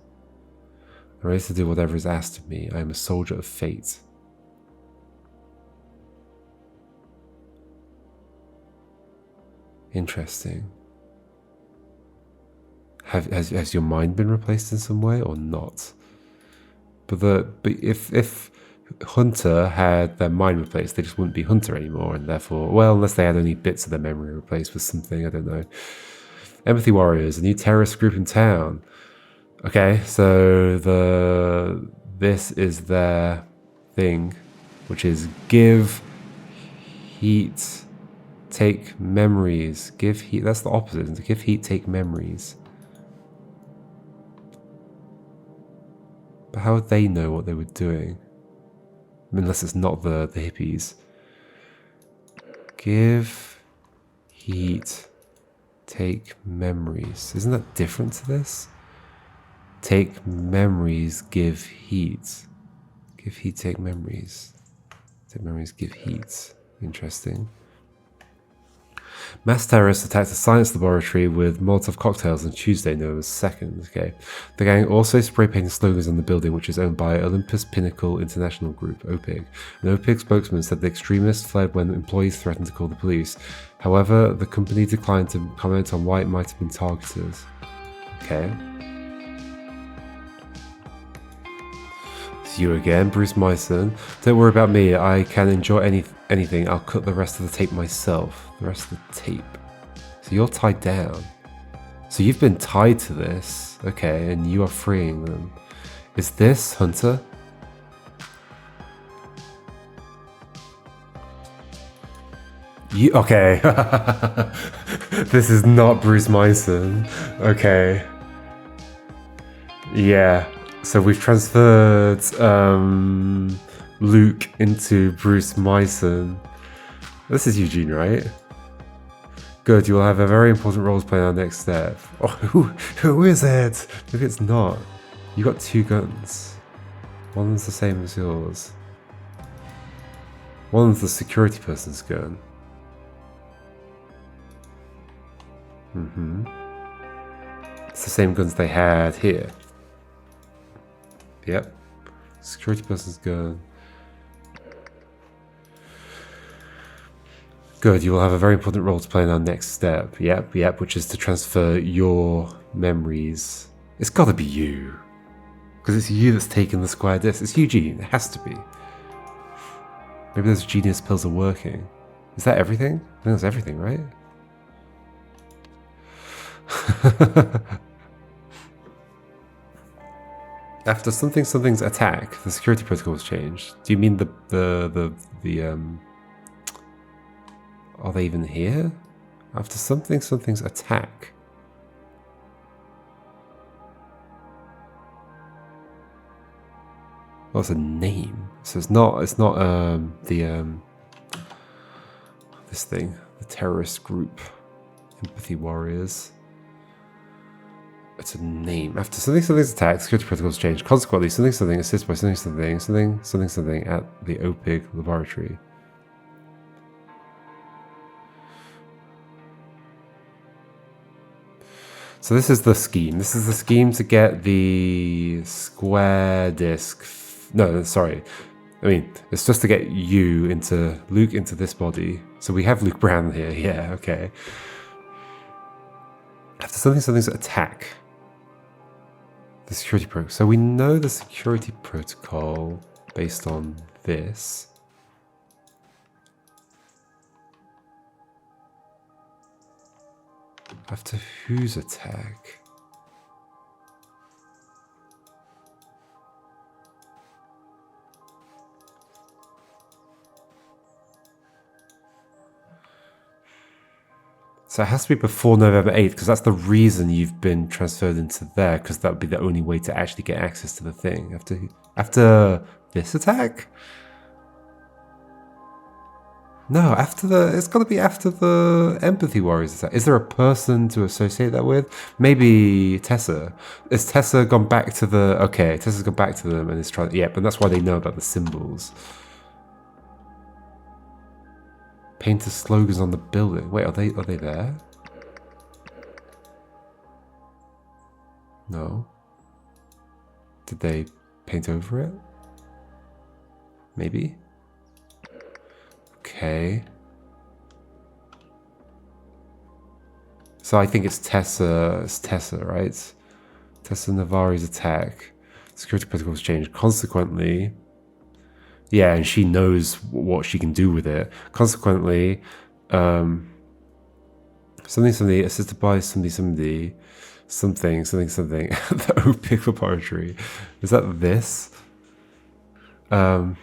I'm ready to do whatever is asked of me. I am a soldier of fate. Interesting. Has your mind been replaced in some way or not? But if Hunter had their mind replaced, they just wouldn't be Hunter anymore, and therefore, well, unless they had only bits of their memory replaced with something, I don't know. Empathy Warriors, a new terrorist group in town. Okay, so this is their thing, which is give heat, take memories. Give heat, that's the opposite, isn't it? Give heat, take memories. But how would they know what they were doing? I mean, unless it's not the hippies. Give heat, take memories. Isn't that different to this? Take memories, give heat. Give heat, take memories. Take memories, give heat. Interesting. Mass terrorists attacked a science laboratory with Molotov cocktails on Tuesday, November 2nd. Okay. The gang also spray painted slogans on the building, which is owned by Olympus Pinnacle International Group, OPIG. An OPIG spokesman said the extremists fled when employees threatened to call the police. However, the company declined to comment on why it might have been targeted. Okay. It's you again, Bruce Myson. Don't worry about me. I can enjoy anything. I'll cut the rest of the tape myself. The rest of the tape. So you're tied down. So you've been tied to this. Okay, and you are freeing them. Is this Hunter? Okay. This is not Bruce Myson. Okay. Yeah. So we've transferred Luke into Bruce Myson. This is Eugene, right? Good, you will have a very important role to play in our next step. Oh, who is it? Maybe it's not. You got two guns. One of them's the same as yours. One of the security person's gun. It's the same guns they had here. Yep. Security person's gun. Good, you will have a very important role to play in our next step. Yep, which is to transfer your memories. It's gotta be you. Because it's you that's taken the square disc. It's Eugene, it has to be. Maybe those genius pills are working. Is that everything? I think that's everything, right? After something's attack, the security protocol has changed. Do you mean the are they even here? After something's attack. Oh, it's a name. So it's not this thing, the terrorist group, Empathy Warriors. It's a name. After something's attacked, security protocols change. Consequently, something assists by something at the OPIG laboratory. So this is the scheme. This is the scheme to get the square disc. No, sorry. I mean, it's just to get Luke into this body. So we have Luke Brown here. Yeah, okay. After something's attack. The security protocol. So we know the security protocol based on this. After whose attack? So it has to be before November 8th, because that's the reason you've been transferred into there, because that would be the only way to actually get access to the thing. After this attack? No, it's got to be after the Empathy Warriors attack. Is there a person to associate that with? Maybe Tessa. Has Tessa gone back to the... Okay, Tessa's gone back to them and is trying... Yeah, but that's why they know about the symbols. Painted slogans on the building. Wait, are they there? No. Did they paint over it? Maybe. Okay. So I think it's Tessa. It's Tessa, right? Tessa Navarri's attack. Security protocols changed. Consequently, yeah, and she knows what she can do with it. Consequently, something assisted by something. The Opic laboratory. Is that this? I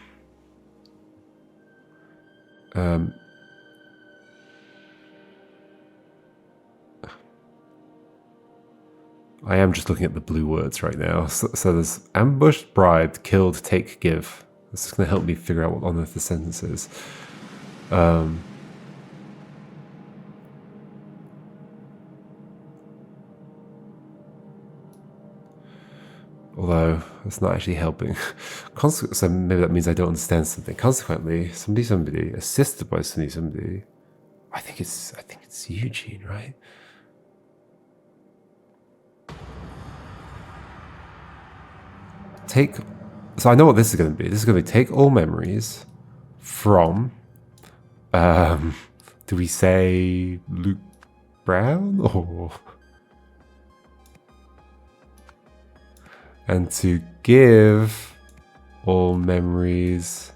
am just looking at the blue words right now. So there's ambushed, bribed, killed, take, give. This is going to help me figure out what on earth the sentence is. Although, it's not actually helping. So maybe that means I don't understand something. Consequently, somebody, assisted by somebody. I think it's Eugene, right? So I know what this is going to be. This is going to be take all memories from, do we say Luke Brown or? And to give all memories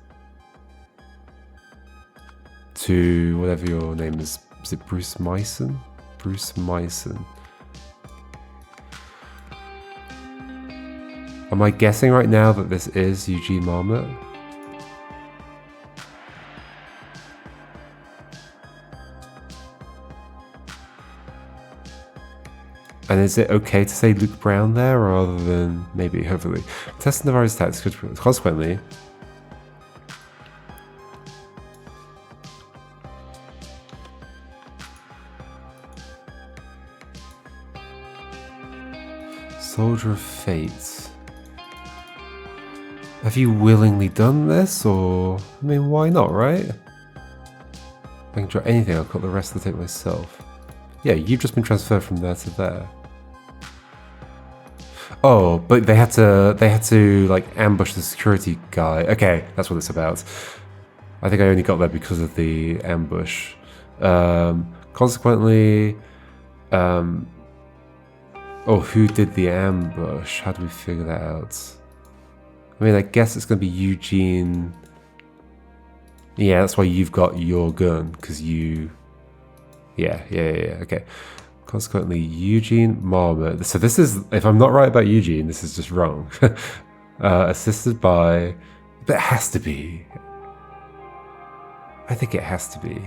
to whatever your name is. Is it Bruce Myson? Bruce Myson. Am I guessing right now that this is Eugene Marmot? And is it okay to say Luke Brown there rather than maybe, hopefully? Test Navarro's tactics, consequently. Soldier of Fate. Have you willingly done this, or? I mean, why not, right? I can draw anything, I'll cut the rest of the tape myself. Yeah, you've just been transferred from there to there. Oh, but they had to like ambush the security guy. Okay, that's what it's about. I think I only got there because of the ambush. Consequently, oh, who did the ambush? How do we figure that out? I mean, I guess it's going to be Eugene. Yeah, that's why you've got your gun, because you... Yeah, okay. Consequently, Eugene Marmot. So this is, if I'm not right about Eugene, this is just wrong. Assisted by... But it has to be. I think it has to be.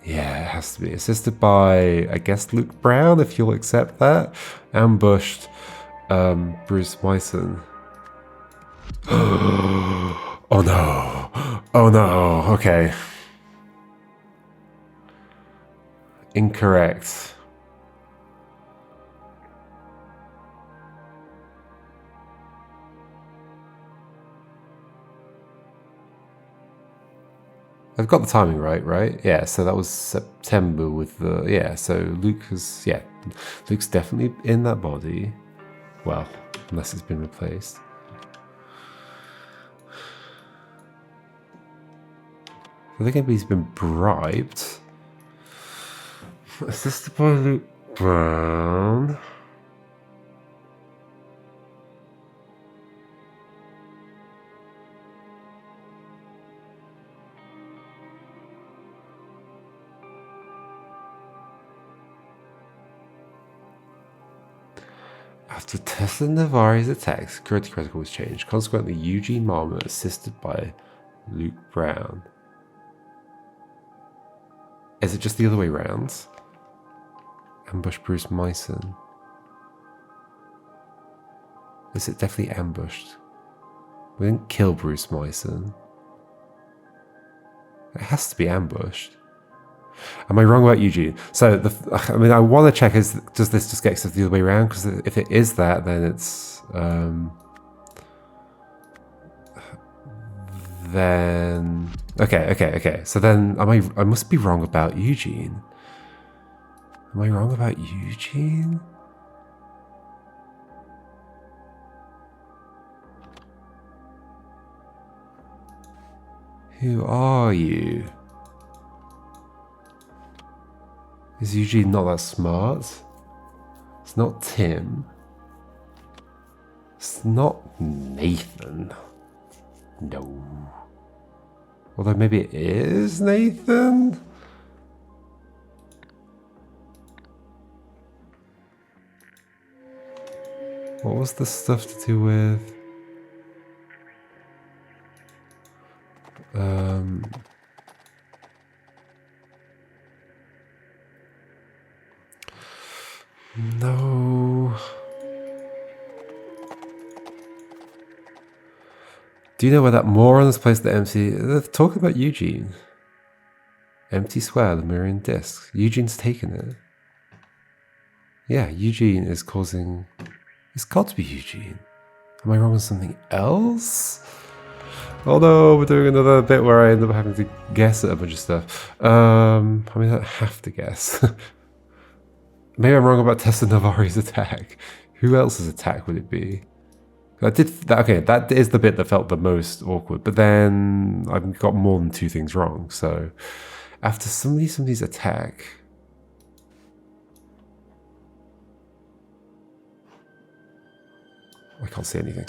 Yeah, it has to be. Assisted by, I guess, Luke Brown, if you'll accept that. Ambushed Bruce Myson. Oh no. Oh no. Okay. Incorrect. I've got the timing right? Yeah, so that was September with the... Yeah, so Luke is... Yeah, Luke's definitely in that body. Well, unless it's been replaced. I think he's been bribed. Assisted by Luke Brown. After Tessa Navarri's attack, security protocol was changed. Consequently, Eugene Marmot, assisted by Luke Brown. Is it just the other way around? Ambush Bruce Myson. Is it definitely ambushed? We didn't kill Bruce Myson. It has to be ambushed. Am I wrong about Eugene? So, I mean, I want to check, does this just get stuff the other way around? Because if it is that, then it's then... Okay. So then I must be wrong about Eugene. Am I wrong about Eugene? Who are you? Is Eugene not that smart? It's not Tim. It's not Nathan. No. Although maybe it is Nathan? What was the stuff to do with? No. Do you know where that moron has placed the empty? They're talking about Eugene. Empty square, the mirroring disc. Eugene's taken it. Yeah, Eugene is causing... It's got to be Eugene. Am I wrong on something else? Oh no, we're doing another bit where I end up having to guess at a bunch of stuff. I mean, I don't have to guess. Maybe I'm wrong about Tessa Navarri's attack. Who else's attack would it be? I did that. Okay, that is the bit that felt the most awkward. But then I've got more than two things wrong. So after somebody's attack, I can't see anything.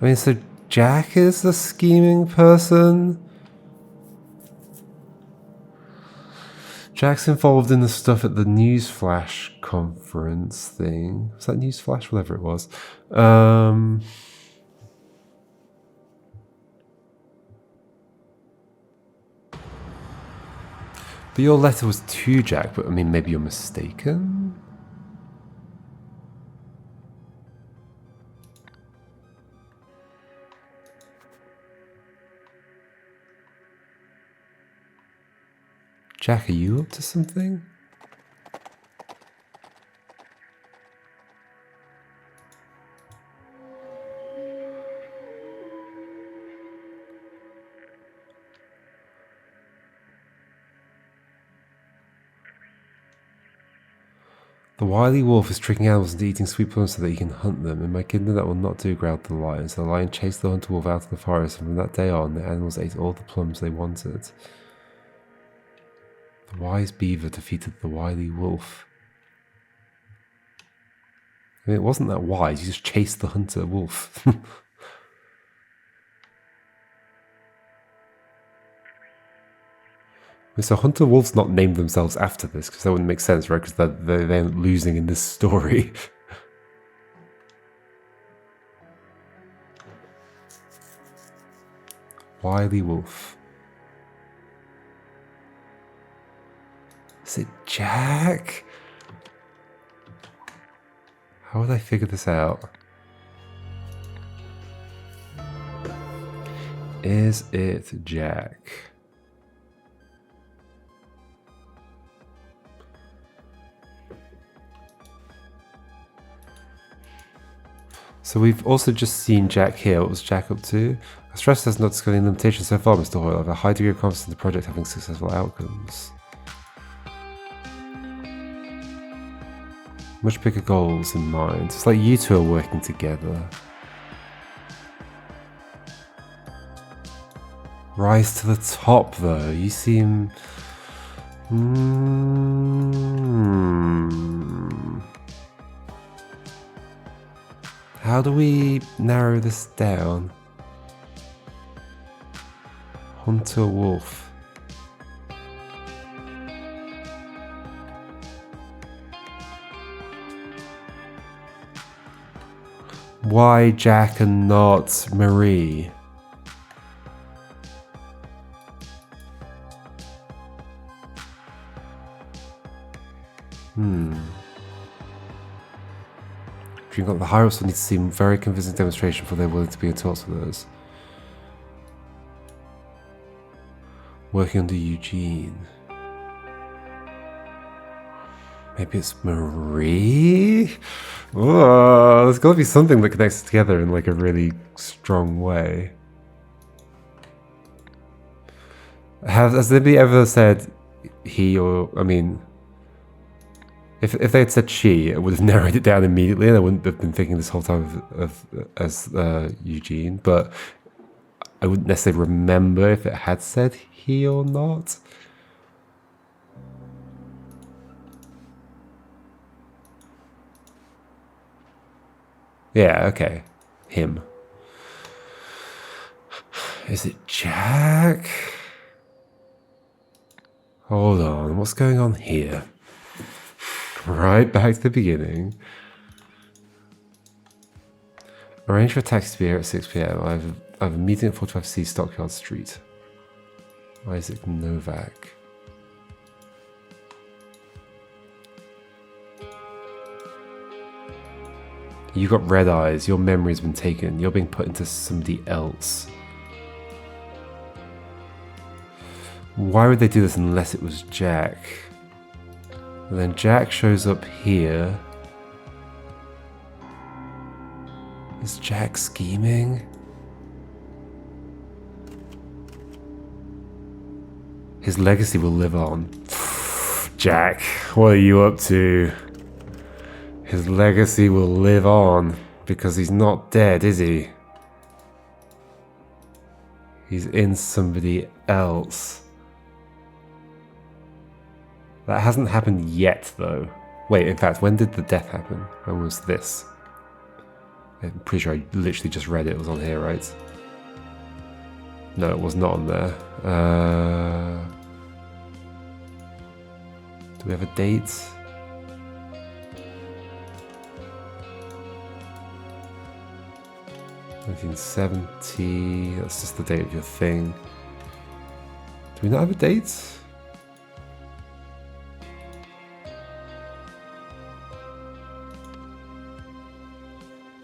I mean, so Jack is the scheming person? Jack's involved in the stuff at the Newsflash conference thing. Was that Newsflash? Whatever it was. But your letter was to Jack, but I mean, maybe you're mistaken? Jack, are you up to something? The wily wolf is tricking animals into eating sweet plums so that he can hunt them. In my kingdom that will not do, growled the lion. So the lion chased the hunter wolf out of the forest, and from that day on, the animals ate all the plums they wanted. The wise beaver defeated the wily wolf. I mean, it wasn't that wise, you just chased the hunter wolf. So hunter wolves not named themselves after this, because that wouldn't make sense, right? Because they're losing in this story. Wily wolf. Is it Jack? How would I figure this out? Is it Jack? So we've also just seen Jack here. What was Jack up to? I stress there's not discussing limitations so far, Mr. Hoyle. I have a high degree of confidence in the project having successful outcomes. Much bigger goals in mind. It's like you two are working together. Rise to the top, though. You seem... How do we narrow this down? Hunter wolf. Why Jack and not Marie? The higher-ups will need to see very convincing demonstration before they're willing to be in talks with us. Working under Eugene. Maybe it's Marie? Oh, there's got to be something that connects it together in like a really strong way. Has anybody ever said he or, I mean, if they had said she, it would have narrowed it down immediately and I wouldn't have been thinking this whole time as Eugene, but I wouldn't necessarily remember if it had said he or not. Yeah, okay. Him. Is it Jack? Hold on, what's going on here? Right back to the beginning. Arrange for a taxi to be here at 6 p.m. I have a meeting at 45C Stockyard Street. Isaac Novak. You got red eyes, your memory's been taken, you're being put into somebody else. Why would they do this unless it was Jack? And then Jack shows up here. Is Jack scheming? His legacy will live on. Jack, what are you up to? His legacy will live on because he's not dead, is he? He's in somebody else. That hasn't happened yet, though. Wait, in fact, when did the death happen? When was this? I'm pretty sure I literally just read it. It was on here, right? No, it was not on there. Do we have a date? $1970. That's just the date of your thing. Do we not have a date?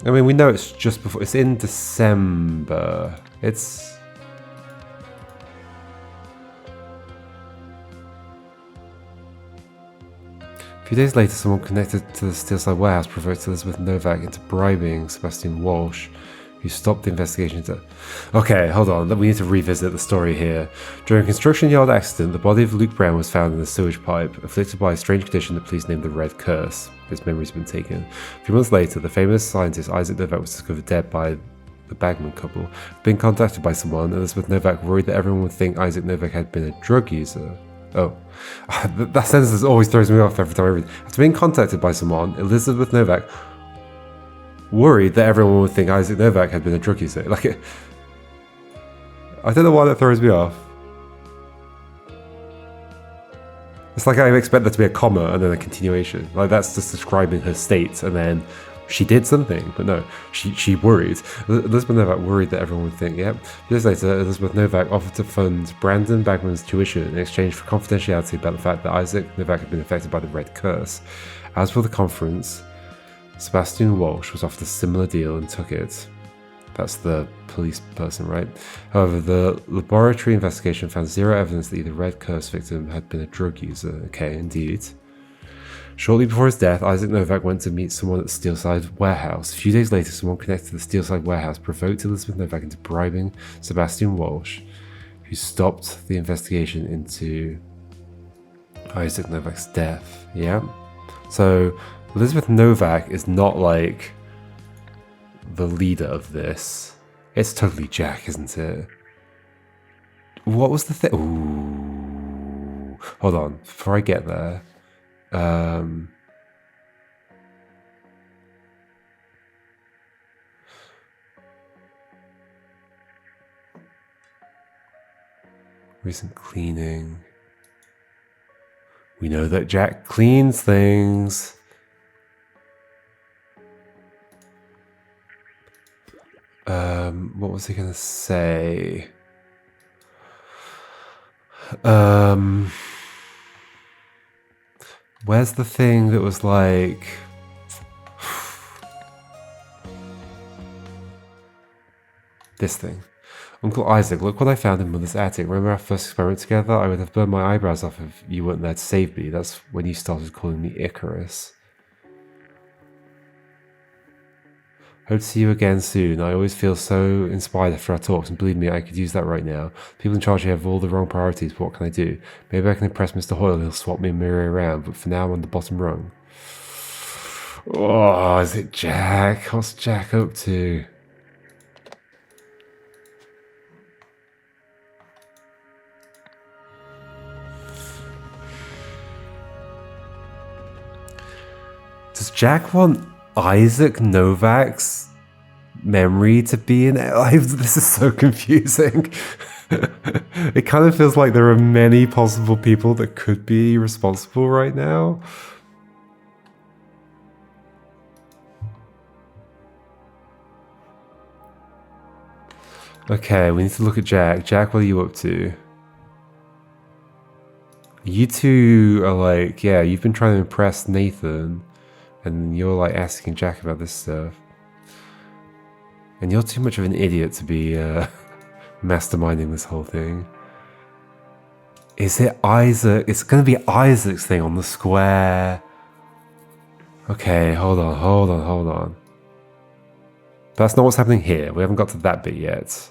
I mean, we know it's just before. It's in December. It's... A few days later, someone connected to the Steelside warehouse provoked Elizabeth Novak into bribing Sebastian Walsh, who stopped the investigation. Okay, hold on. We need to revisit the story here. During a construction yard accident, the body of Luke Brown was found in a sewage pipe, afflicted by a strange condition that police named the Red Curse. His memory's been taken. A few months later, the famous scientist Isaac Novak was discovered dead by the Bagman couple. Being contacted by someone, Elizabeth Novak worried that everyone would think Isaac Novak had been a drug user. Oh, that sentence always throws me off every time I read it. After being contacted by someone, Elizabeth Novak worried that everyone would think Isaac Novak had been a drug user. Like, I don't know why that throws me off. It's like I expect there to be a comma and then a continuation. Like, that's just describing her state, and then she did something, but no, she worried. Elizabeth Novak worried that everyone would think, yep. Years later, Elizabeth Novak offered to fund Brandon Bagman's tuition in exchange for confidentiality about the fact that Isaac Novak had been affected by the Red Curse. As for the conference, Sebastian Walsh was offered a similar deal and took it. That's the police person, right? However, the laboratory investigation found zero evidence that either Red Curse victim had been a drug user. Okay, indeed. Shortly before his death, Isaac Novak went to meet someone at the Steelside warehouse. A few days later, someone connected to the Steelside warehouse provoked Elizabeth Novak into bribing Sebastian Walsh, who stopped the investigation into Isaac Novak's death. Yeah? So, Elizabeth Novak is not like the leader of this. It's totally Jack, isn't it? What was the thing? Ooh. Hold on. Before I get there. Recent cleaning. We know that Jack cleans things. What was he gonna say? Where's the thing that was like... This thing. Uncle Isaac, look what I found in Mother's attic. Remember our first experiment together? I would have burned my eyebrows off if you weren't there to save me. That's when you started calling me Icarus. Hope to see you again soon. I always feel so inspired after our talks, and believe me, I could use that right now. People in charge here have all the wrong priorities, but what can I do? Maybe I can impress Mr. Hoyle, he'll swap me and Miri around, but for now I'm on the bottom rung. Oh, is it Jack? What's Jack up to? Does Jack want Isaac Novak's memory to be in it? This is so confusing. It kind of feels like there are many possible people that could be responsible right now. Okay, we need to look at Jack. Jack, what are you up to? You two are like, yeah, you've been trying to impress Nathan, and you're like asking Jack about this stuff. And you're too much of an idiot to be masterminding this whole thing. Is it Isaac? It's going to be Isaac's thing on the square. Okay, hold on. That's not what's happening here. We haven't got to that bit yet.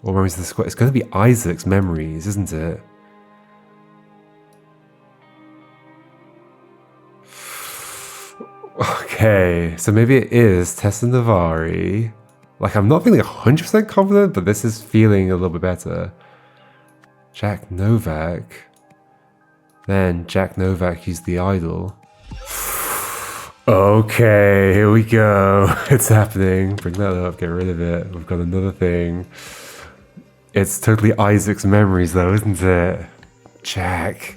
Or memories of the square. It's going to be Isaac's memories, isn't it? Okay, so maybe it is Tessa Navari. Like, I'm not feeling 100% confident, but this is feeling a little bit better. Jack Novak. Then Jack Novak used the idol. Okay, here we go. It's happening. Bring that up, get rid of it. We've got another thing. It's totally Isaac's memories though, isn't it? Jack.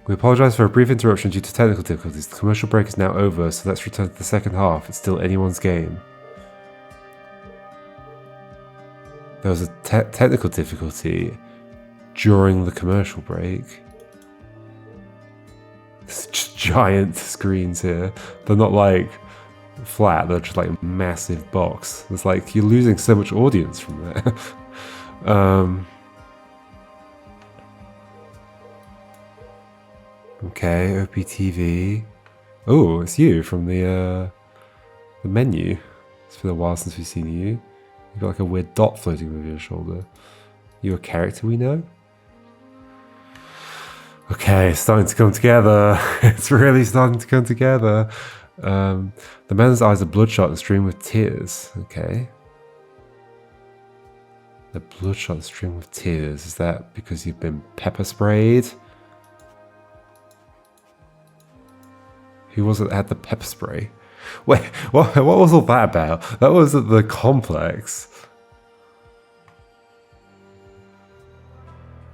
We apologise for a brief interruption due to technical difficulties. The commercial break is now over, so let's return to the second half. It's still anyone's game. There was a technical difficulty during the commercial break. There's just giant screens here. They're not like flat, they're just like a massive box. It's like you're losing so much audience from that. Okay, OPTV. Oh, it's you from the menu. It's been a while since we've seen you. You've got like a weird dot floating over your shoulder. You a character we know? Okay, it's starting to come together. It's really starting to come together. The man's eyes are bloodshot and stream with tears. Okay. The bloodshot and stream with tears. Is that because you've been pepper sprayed? Who was it that had the pepper spray? Wait, what was all that about? That was at the complex.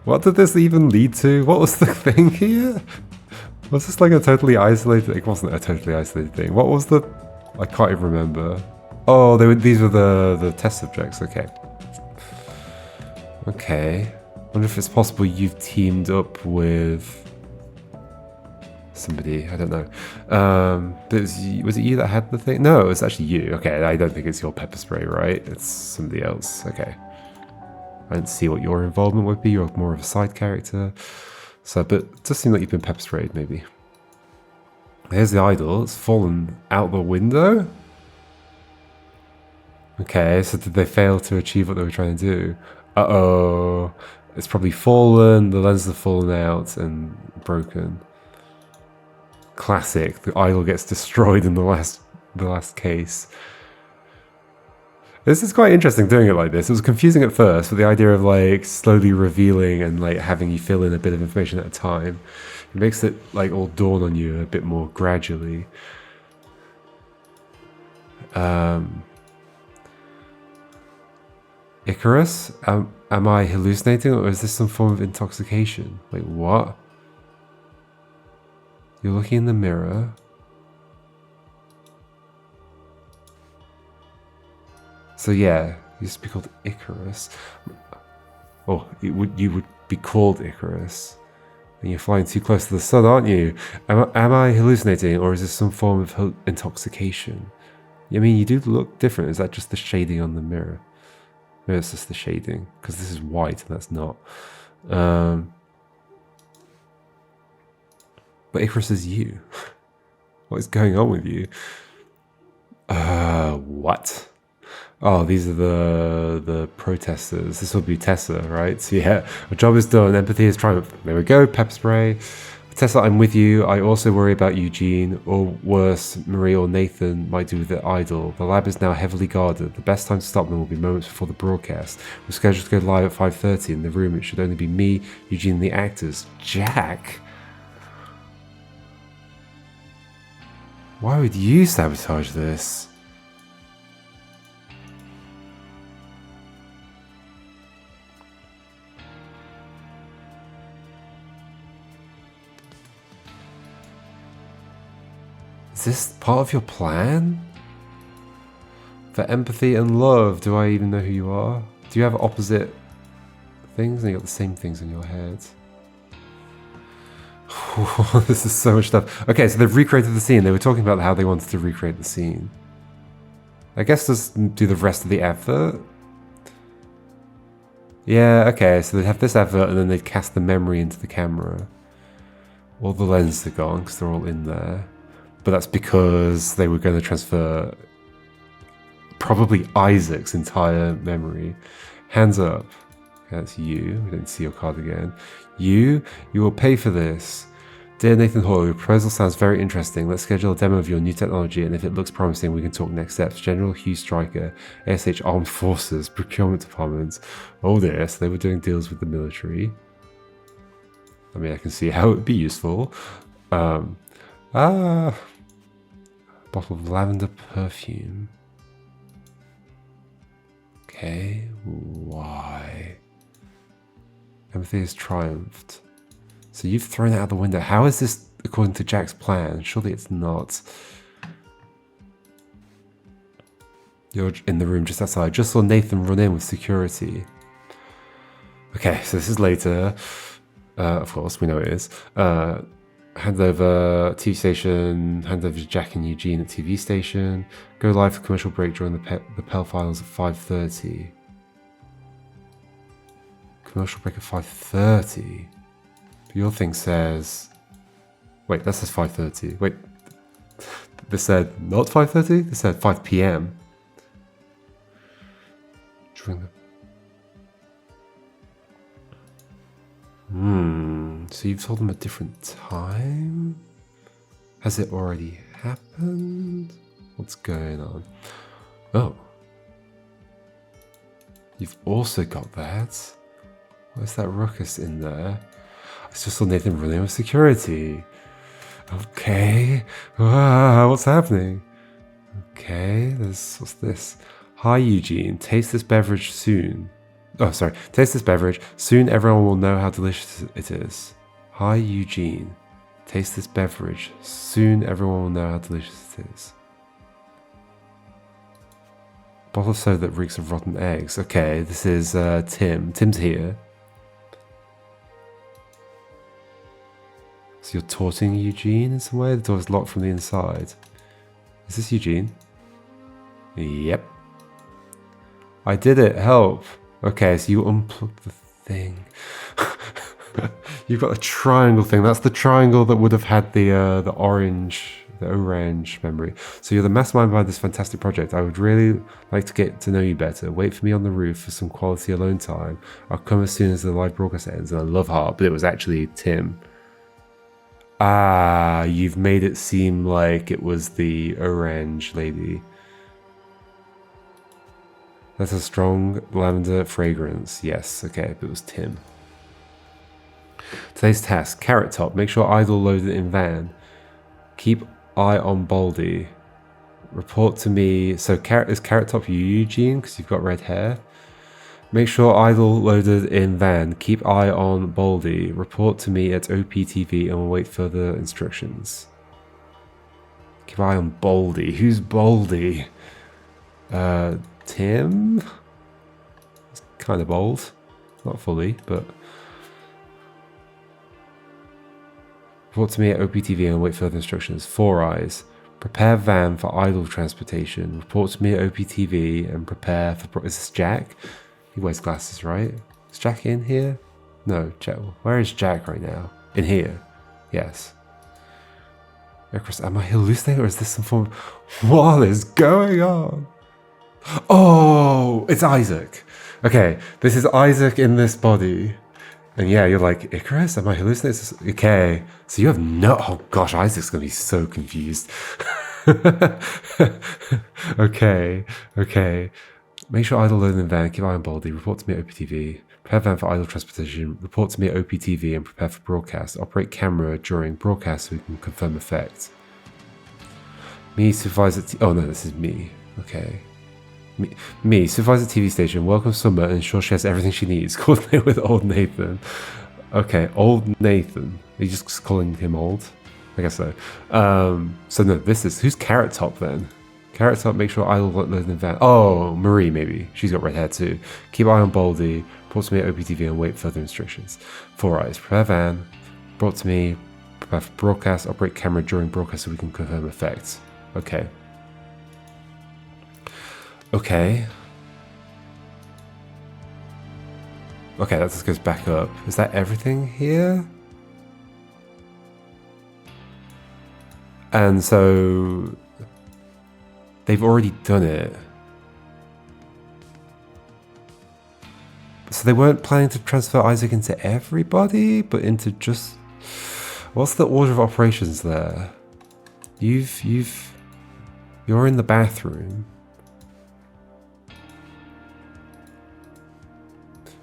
What did this even lead to? What was the thing here? Was this like a totally isolated... It wasn't a totally isolated thing. What was the... I can't even remember. Oh, these were the test subjects. Okay. Okay. I wonder if it's possible you've teamed up with... somebody, I don't know. Was it you that had the thing? No, it was actually you. Okay, I don't think it's your pepper spray, right? It's somebody else. Okay. I don't see what your involvement would be. You're more of a side character. So, but it does seem like you've been pepper sprayed, maybe. Here's the idol. It's fallen out the window? Okay, so did they fail to achieve what they were trying to do? Uh-oh. It's probably fallen, the lenses have fallen out and broken. Classic. The idol gets destroyed in the last case. This is quite interesting doing it like this. It was confusing at first, but the idea of like slowly revealing and like having you fill in a bit of information at a time, it makes it like all dawn on you a bit more gradually. Icarus? Am I hallucinating, or is this some form of intoxication? Wait, what? You're looking in the mirror. So yeah, you used to be called Icarus. Oh, you would be called Icarus. And you're flying too close to the sun, aren't you? Am I hallucinating, or is this some form of intoxication? I mean, you do look different. Is that just the shading on the mirror? No, it's just the shading, because this is white and that's not. But Icarus is you. What is going on with you? What? Oh, these are the protesters. This will be Tessa, right? So yeah, our job is done. Empathy is triumph. There we go. Pepper spray. Tessa, I'm with you. I also worry about Eugene, or worse, Marie or Nathan might do with the idol. The lab is now heavily guarded. The best time to stop them will be moments before the broadcast. We're scheduled to go live at 5:30. In the room, it should only be me, Eugene, and the actors. Jack? Why would you sabotage this? Is this part of your plan? For empathy and love, do I even know who you are? Do you have opposite things and you got the same things in your head? This is so much stuff. Okay, so they've recreated the scene. They were talking about how they wanted to recreate the scene. I guess just do the rest of the effort. Yeah, okay, so they'd have this effort and then they'd cast the memory into the camera. All the lenses are gone because they're all in there. But that's because they were going to transfer probably Isaac's entire memory. Hands up. Okay, that's you. We don't see your card again. You will pay for this. Dear Nathan Hall, your proposal sounds very interesting. Let's schedule a demo of your new technology, and if it looks promising, we can talk next steps. General Hugh Stryker, ASH Armed Forces, Procurement Department. Oh dear, so they were doing deals with the military. I mean, I can see how it would be useful. Bottle of lavender perfume. Okay, why? Empathy has triumphed. So you've thrown it out the window. How is this according to Jack's plan? Surely it's not. You're in the room just outside. Just saw Nathan run in with security. Okay, so this is later. Of course, we know it is. Hand over TV station, hand over to Jack and Eugene at TV station. Go live for commercial break during the Pell Files at 5:30. Commercial break at 5:30. But your thing says... Wait, that says 5:30. Wait, this said not 5:30? This said 5 p.m. During the... So you've told them a different time? Has it already happened? What's going on? Oh. You've also got that. Where's that ruckus in there? I just saw Nathan running with security. Okay. What's happening? Okay, what's this? Hi Eugene, taste this beverage soon. Oh, sorry. Taste this beverage. Soon everyone will know how delicious it is. Hi, Eugene. Taste this beverage. Soon everyone will know how delicious it is. Bottle of soda that reeks of rotten eggs. Okay, this is Tim. Tim's here. So you're taunting Eugene in some way? The door's locked from the inside. Is this Eugene? Yep. I did it. Help. Okay, so you unplug the thing. You've got a triangle thing. That's the triangle that would have had the orange memory. So you're the mastermind behind this fantastic project. I would really like to get to know you better. Wait for me on the roof for some quality alone time. I'll come as soon as the live broadcast ends. And I love heart, but it was actually Tim. Ah, you've made it seem like it was the orange lady. That's a strong lavender fragrance. Yes, okay, but it was Tim. Today's task, Carrot Top. Make sure idle loaded in van. Keep eye on Baldy. Report to me. So is Carrot Top you, Eugene? Because you've got red hair. Make sure idle loaded in van. Keep eye on Baldy. Report to me at OPTV and we'll wait further instructions. Keep eye on Baldy. Who's Baldy? Tim? It's kind of bold. Not fully, but... Report to me at OPTV and wait further instructions. 4 eyes. Prepare van for idle transportation. Report to me at OPTV and prepare for... Is this Jack? He wears glasses, right? Is Jack in here? No, Jack. Where is Jack right now? In here. Yes. Chris, am I hallucinating or is this some form of... What is going on? Oh, it's Isaac. Okay, this is Isaac in this body. And yeah, you're like, Icarus, am I hallucinating? Okay, so you have no... Oh gosh, Isaac's going to be so confused. Okay. Make sure idle loading the van, keep eye on Baldy, report to me at OPTV. Prepare van for idle transportation, report to me at OPTV and prepare for broadcast. Operate camera during broadcast so we can confirm effect. Me, supervisor... Oh no, this is me. Okay. Me, supervisor TV station, welcome Summer and ensure she has everything she needs. Coordinate with old Nathan. Okay, old Nathan. Are you just calling him old? I guess so. So no, this is... Who's Carrot Top then? Carrot Top, make sure idle loading the van. Oh, Marie maybe. She's got red hair too. Keep eye on Baldy. Brought to me at OPTV and wait further instructions. 4 eyes. Prepare van. Brought to me. Prepare for broadcast. Operate camera during broadcast so we can confirm effects. Okay. Okay, that just goes back up. Is that everything here? And so they've already done it. So they weren't planning to transfer Isaac into everybody, but into just... What's the order of operations there? You're in the bathroom.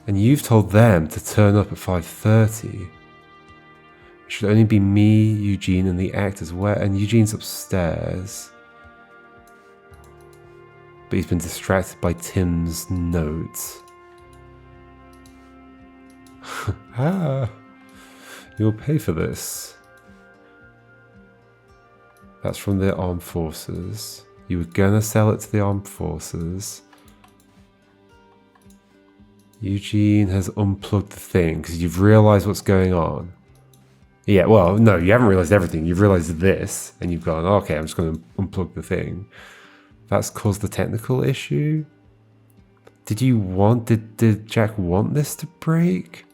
And you've told them to turn up at 5:30. It should only be me, Eugene, and the actors. And Eugene's upstairs. But he's been distracted by Tim's notes. You'll pay for this. That's from the armed forces. You were gonna sell it to the armed forces. Eugene has unplugged the thing because you've realized what's going on. Yeah, well, no, you haven't realized everything. You've realized this, and you've gone, okay, I'm just going to unplug the thing. That's caused the technical issue. Did Jack want this to break?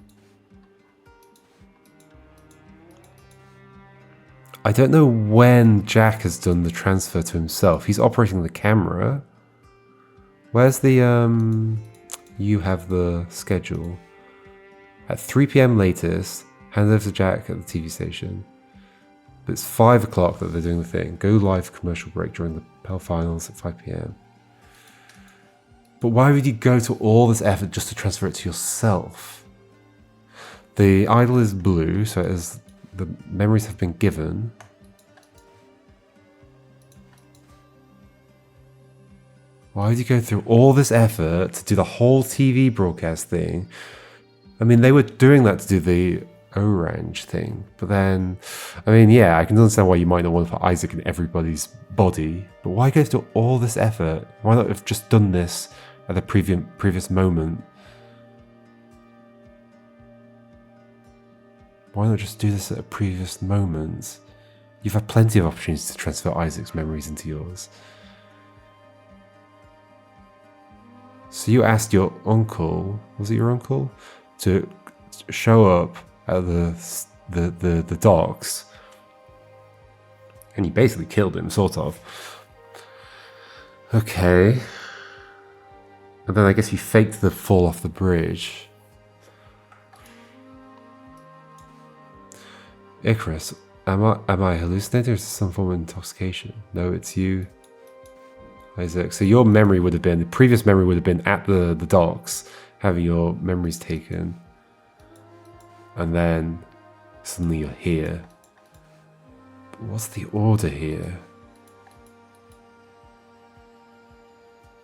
I don't know when Jack has done the transfer to himself. He's operating the camera. Where's the, You have the schedule. At 3 PM latest, hand over to Jack at the TV station. But it's 5 o'clock that they're doing the thing. Go live commercial break during the PEL finals at 5 PM. But why would you go to all this effort just to transfer it to yourself? The idol is blue, so as the memories have been given. Why would you go through all this effort to do the whole TV broadcast thing? I mean, they were doing that to do the orange thing, but then, I mean, yeah, I can understand why you might not want to put Isaac in everybody's body, but why go through all this effort? Why not have just done this at the previous moment? Why not just do this at a previous moment? You've had plenty of opportunities to transfer Isaac's memories into yours. So you asked your uncle, was it your uncle, to show up at the docks, and you basically killed him, sort of. Okay. And then I guess you faked the fall off the bridge. Icarus, am I hallucinating or is this some form of intoxication? No, it's you, Isaac. So your memory would have been, the previous memory would have been at the docks, having your memories taken. And then suddenly you're here. But what's the order here?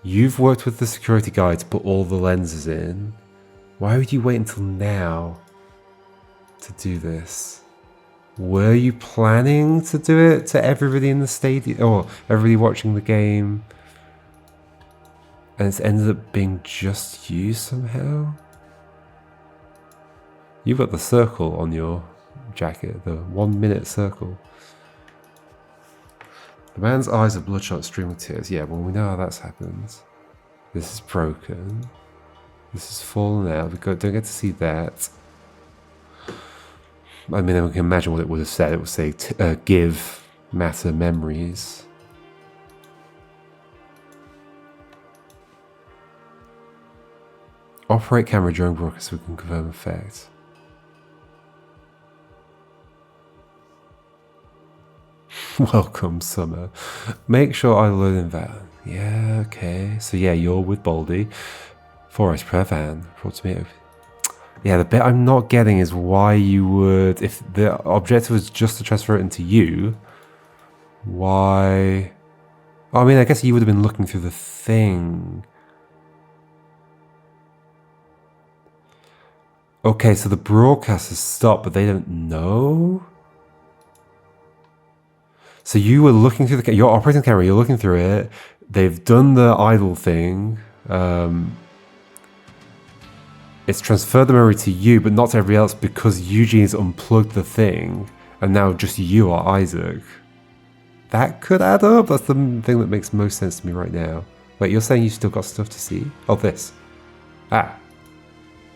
You've worked with the security guy to put all the lenses in. Why would you wait until now to do this? Were you planning to do it to everybody in the stadium, or everybody watching the game? And it's ended up being just you somehow? You've got the circle on your jacket, the 1 minute circle. The man's eyes are bloodshot, streaming tears. Yeah, well, we know how that's happened. This is broken. This is fallen out. We don't get to see that. I mean, we can imagine what it would have said. It would say, give matter memories. Operate camera during broadcast so we can confirm effect. Welcome, Summer. Make sure I load in that. Yeah, okay. So yeah, you're with Baldy. 4S per van. Brought to me. Yeah, the bit I'm not getting is why you would, if the objective was just to transfer it into you, why... I mean, I guess you would have been looking through the thing. Okay, so the broadcast has stopped, but they don't know? So you were looking through the... You're operating the camera, you're looking through it. They've done the idle thing. It's transferred the memory to you, but not to everybody else because Eugene's unplugged the thing, and now just you are Isaac. That could add up. That's the thing that makes most sense to me right now. Wait, you're saying you still got stuff to see? Oh, this. Ah.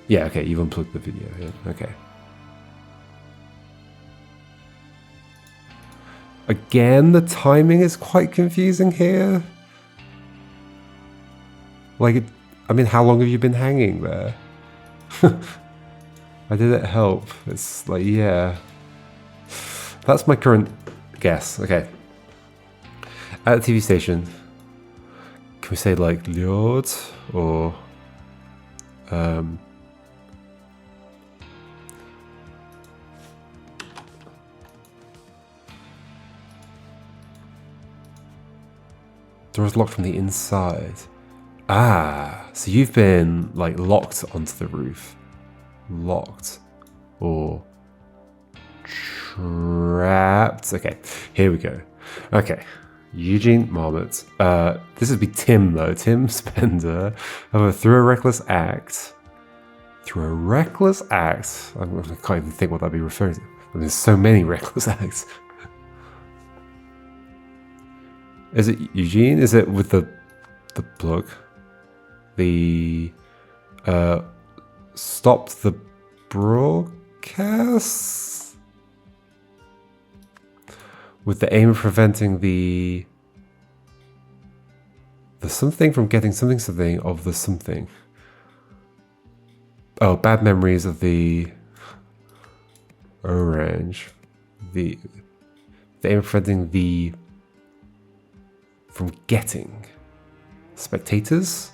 Yeah, okay, you've unplugged the video. Yeah, okay. Again, the timing is quite confusing here. Like, I mean, how long have you been hanging there? I did it help. It's like, yeah. That's my current guess. Okay. At the TV station, can we say like Lord or door's locked from the inside. Ah, so you've been like locked onto the roof. Locked or trapped. Okay, here we go. Okay, Eugene Marmot. This would be Tim though. Tim Spender. Through a reckless act. Through a reckless act. I can't even think what that'd be referring to. I mean, there's so many reckless acts. Is it Eugene? Is it with the plug? The stopped the broadcast with the aim of preventing the something from getting something of the something. Oh, bad memories of the orange. The aim of preventing the from getting spectators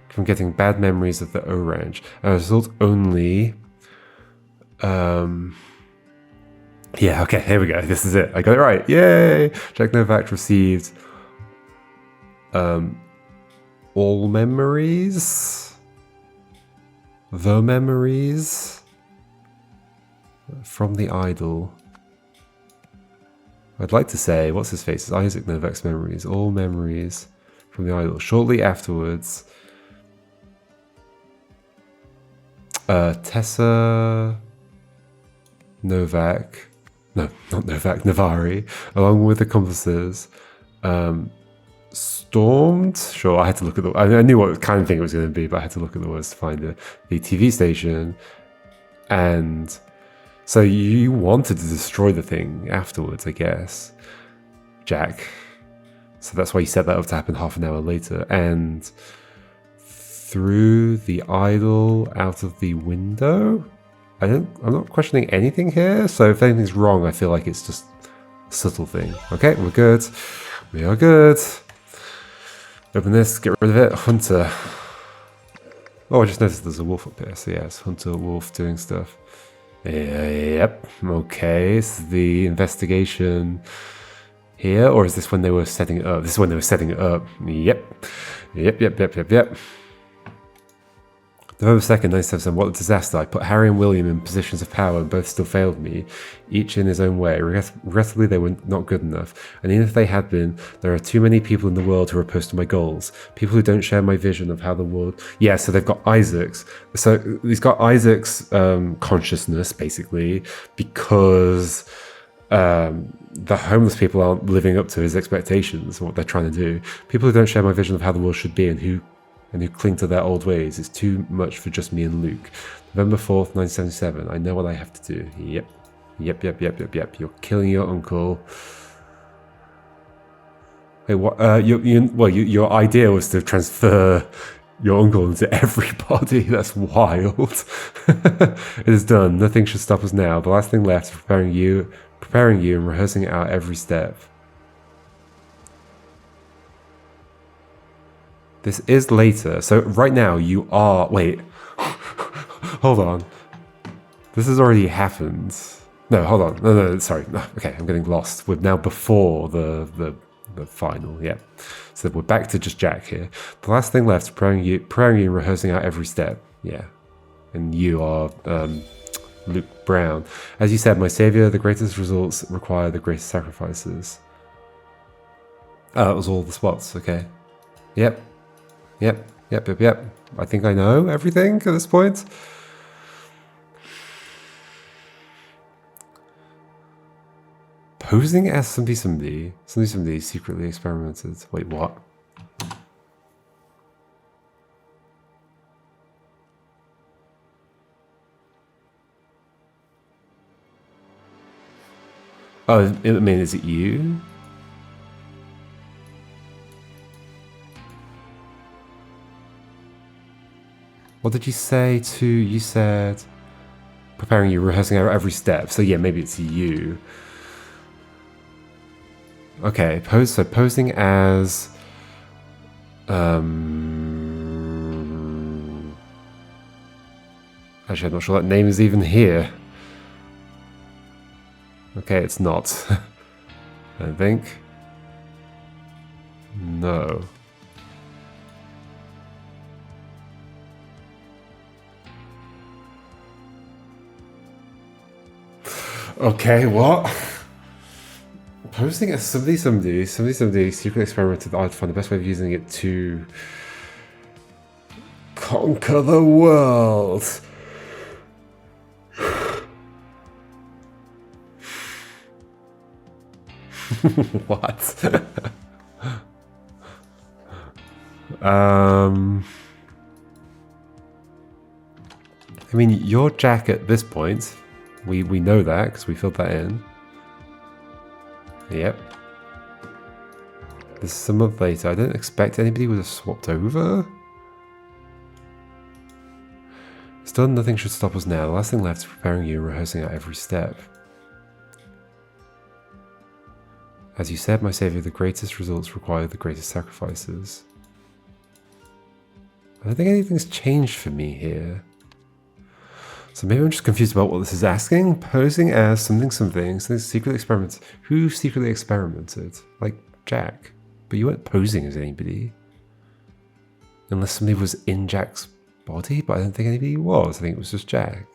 from getting bad memories of the orange. As a result only. Yeah, okay, here we go. This is it. I got it right. Yay! Jack Novak received all memories. The memories from the idol. I'd like to say, what's his face? It's Isaac Novak's memories. All memories from the idol. Shortly afterwards, Tessa Novak, no, not Novak, Navari, along with accomplices, stormed. Sure, I had to look at the. I knew what kind of thing it was going to be, but I had to look at the words to find the TV station. And so you wanted to destroy the thing afterwards, I guess, Jack. So that's why you set that up to happen half an hour later. And threw the idol out of the window. I'm not questioning anything here. So if anything's wrong, I feel like it's just a subtle thing. Okay, we're good. We are good. Open this, get rid of it. Hunter. Oh, I just noticed there's a wolf up here. So yeah, it's Hunter Wolf doing stuff. Yep. Okay, this is the investigation here, or is this when they were setting it up? This is when they were setting it up. Yep. Yep. November 2nd, 1977, what a disaster. I put Harry and William in positions of power and both still failed me, each in his own way. Regrettably, they were not good enough. And even if they had been, there are too many people in the world who are opposed to my goals. People who don't share my vision of how the world... Yeah, so they've got Isaac's. So he's got Isaac's consciousness, basically, because... the homeless people aren't living up to his expectations, what they're trying to do. People who don't share my vision of how the world should be and who cling to their old ways. It's too much for just me and Luke. November 4th, 1977. I know what I have to do. Yep. You're killing your uncle. Hey, what? Your idea was to transfer your uncle into everybody. That's wild. It is done. Nothing should stop us now. The last thing left is preparing you and rehearsing it out every step. This is later. So right now you are... Wait. Hold on. This has already happened. No, hold on. No, sorry. No, okay, I'm getting lost. We're now before the final, yeah. So we're back to just Jack here. The last thing left is preparing you and rehearsing out every step. Yeah. And you are Luke Brown. As you said, my savior, the greatest results require the greatest sacrifices. Oh, that was all the spots, okay. Yep. I think I know everything at this point. Posing as somebody secretly experimented. Wait, what? Oh, I mean, is it you? What did you say to... You said... Preparing you, rehearsing out every step. So yeah, maybe it's you. Okay, posing as... Actually, I'm not sure that name is even here. Okay, it's not. I think. No. Okay, what? Posing as somebody secretly experimented. I'd find the best way of using it to conquer the world. What? I mean, you're Jack at this point. We know that because we filled that in. Yep. This is a month later. I don't expect anybody would have swapped over. It's done. Nothing should stop us now. The last thing left is preparing you and rehearsing out every step. As you said, my savior, the greatest results require the greatest sacrifices. I don't think anything's changed for me here. So maybe I'm just confused about what this is asking. Posing as something secretly experiments. Who secretly experimented? Like Jack. But you weren't posing as anybody. Unless somebody was in Jack's body, but I don't think anybody was. I think it was just Jack.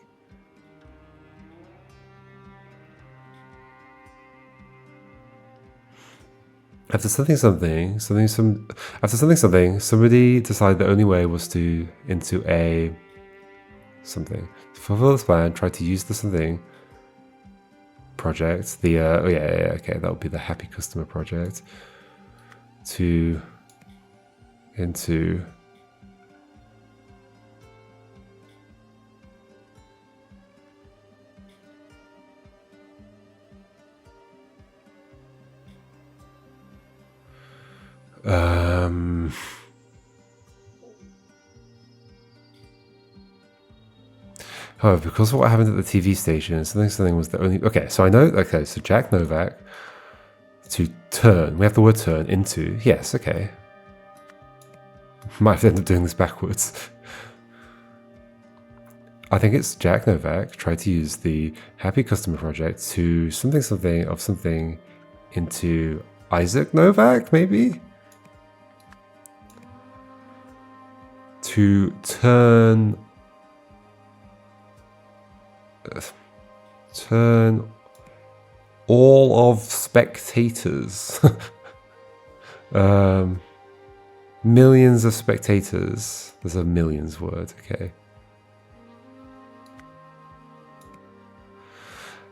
After somebody decided the only way was to into a something. To fulfill this plan, try to use the something project. The okay, that would be the happy customer project. Into however, because of what happened at the TV station, something was the only... Okay, so I know... Okay, so Jack Novak to turn. We have the word turn into... Yes, okay. Might have to end up doing this backwards. I think it's Jack Novak tried to use the happy customer project to something into Isaac Novak, maybe? To turn turn all of spectators. Millions of spectators. There's a millions word, okay.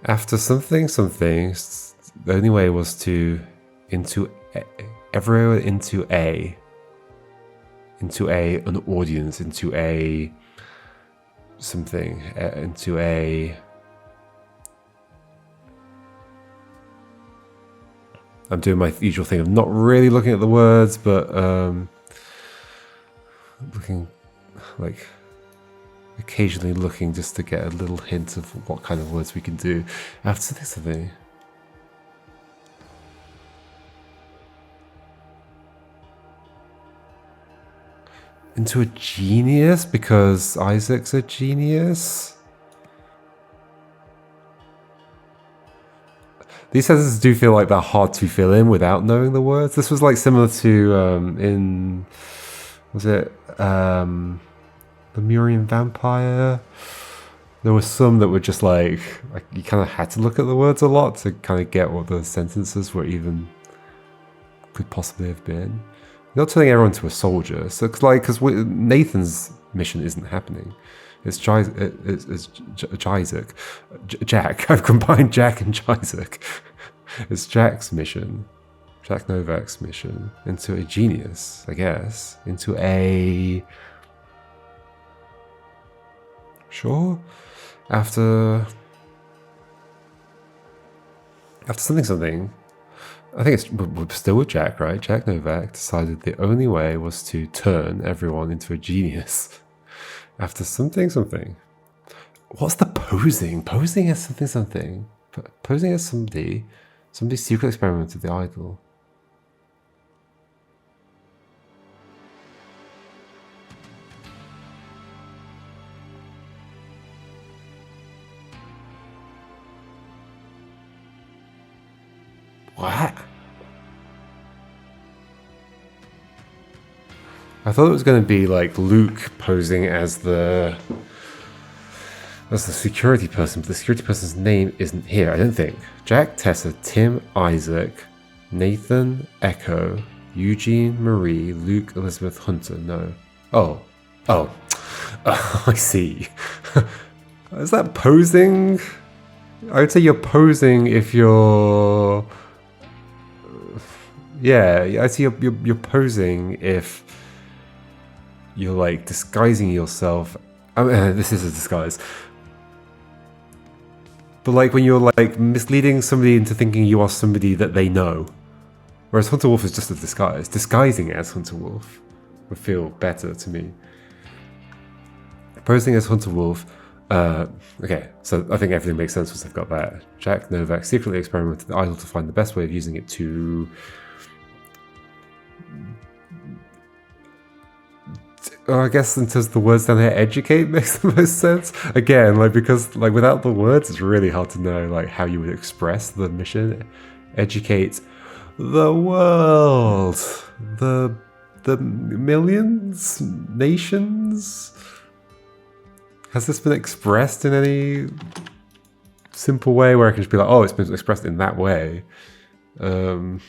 After something, the only way was to everywhere into an audience, into a something, into a. I'm doing my usual thing of not really looking at the words, but looking, like, occasionally looking just to get a little hint of what kind of words we can do. After something. Into a genius, because Isaac's a genius. These sentences do feel like they're hard to fill in without knowing the words. This was like similar to the Murian Vampire? There were some that were just like you kind of had to look at the words a lot to kind of get what the sentences were even could possibly have been. You're not turning everyone to a soldier, so because Nathan's mission isn't happening. It's Jack. I've combined Jack and Isaac. It's Jack's mission, Jack Novak's mission, into a genius, I guess, into a. Sure. After something. I think we're still with Jack, right? Jack Novak decided the only way was to turn everyone into a genius. After something. What's the posing? Posing as something. Posing as somebody's secret experiment with the idol. What? I thought it was going to be like Luke posing as the security person, but the security person's name isn't here, I don't think. Jack, Tessa, Tim, Isaac, Nathan, Echo, Eugene, Marie, Luke, Elizabeth, Hunter. No. Oh, I see. Is that posing? I would say you're posing if you're. Yeah, I see you're posing if you're like disguising yourself. I mean, this is a disguise. But like when you're like misleading somebody into thinking you are somebody that they know. Whereas Hunter Wolf is just a disguise. Disguising as Hunter Wolf would feel better to me. Posing as Hunter Wolf. Okay, so I think everything makes sense once I've got that. Jack Novak secretly experimented with the idol to find the best way of using it to. I guess in terms of the words down here, educate makes the most sense. Again, like because like without the words, it's really hard to know like how you would express the mission. Educate the world, the millions, nations. Has this been expressed in any simple way where I can just be like, oh, it's been expressed in that way? I'm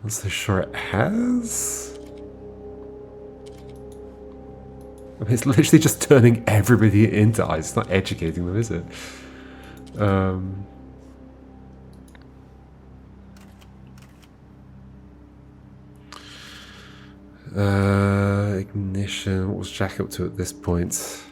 not so sure it has. I mean, it's literally just turning everybody into eyes. It's not educating them, is it? Ignition. What was Jack up to at this point?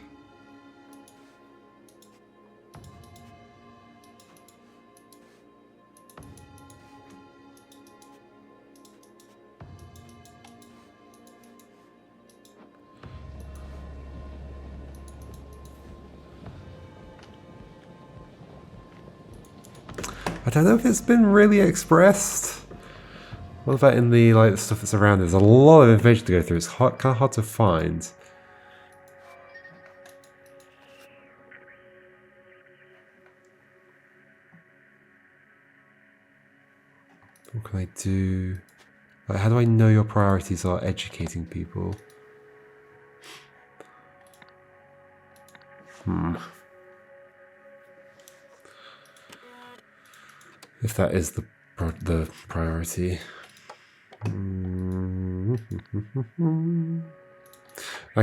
I don't know if it's been really expressed. What about in the like stuff that's around? There's a lot of information to go through. It's kind of hard to find. What can I do? Like, how do I know your priorities are educating people? If that is the priority. I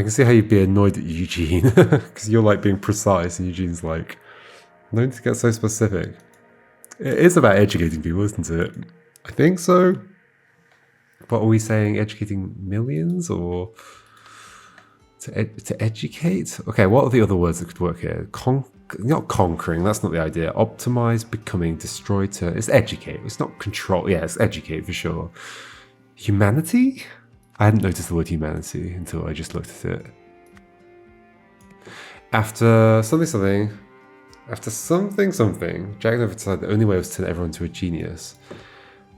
can see how you'd be annoyed at Eugene, because you're like being precise, and Eugene's like, no need to get so specific. It is about educating people, isn't it? I think so. But are we saying educating millions, or to educate? Okay, what are the other words that could work here? Not conquering, that's not the idea. Optimize, becoming, destroy, it's educate. It's not control. Yeah, it's educate for sure. Humanity? I hadn't noticed the word humanity until I just looked at it. After something, Jack never decided the only way was to turn everyone to a genius.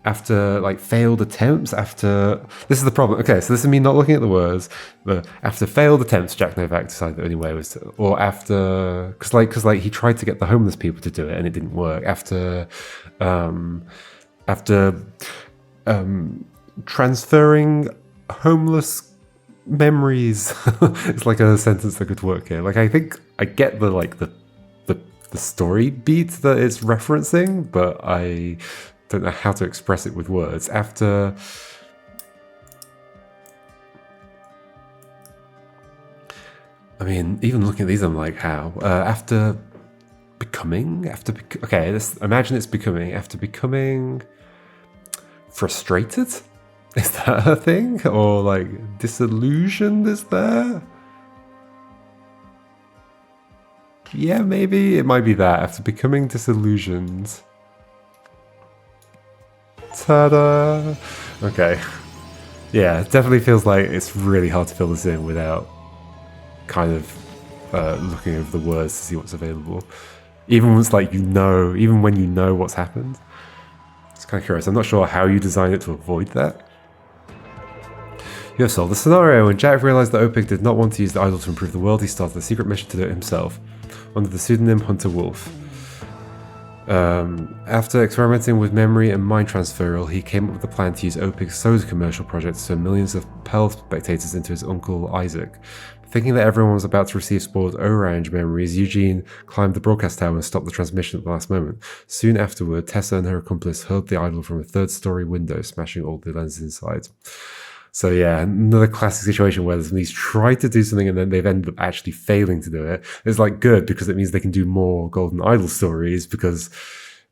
After like failed attempts, this is the problem. Okay, so this is me not looking at the words. But after failed attempts, Jack Novak decided the only way was to, or after, because he tried to get the homeless people to do it and it didn't work. After transferring homeless memories, it's like a sentence that could work here. Like I think I get the story beat that it's referencing, but I don't know how to express it with words. After I mean, even looking at these, I'm like, how? After becoming, okay, imagine it's becoming. After becoming frustrated, is that a thing? Or like disillusioned? Is there? Yeah, maybe it might be that. After becoming disillusioned. Ta-da! Okay. Yeah, it definitely feels like it's really hard to fill this in without kind of looking over the words to see what's available. Even when it's like even when you know what's happened. It's kind of curious. I'm not sure how you design it to avoid that. You have solved the scenario. When Jack realized that Opig did not want to use the idol to improve the world, he started a secret mission to do it himself, under the pseudonym Hunter Wolf. After experimenting with memory and mind transferal, he came up with a plan to use Opig's soda commercial project to turn millions of Pell spectators into his uncle Isaac. Thinking that everyone was about to receive spoiled Orange memories, Eugene climbed the broadcast tower and stopped the transmission at the last moment. Soon afterward, Tessa and her accomplice hurled the idol from a third-story window, smashing all the lenses inside. So yeah, another classic situation where these try to do something and then they've ended up actually failing to do it. It's like good because it means they can do more Golden Idol stories, because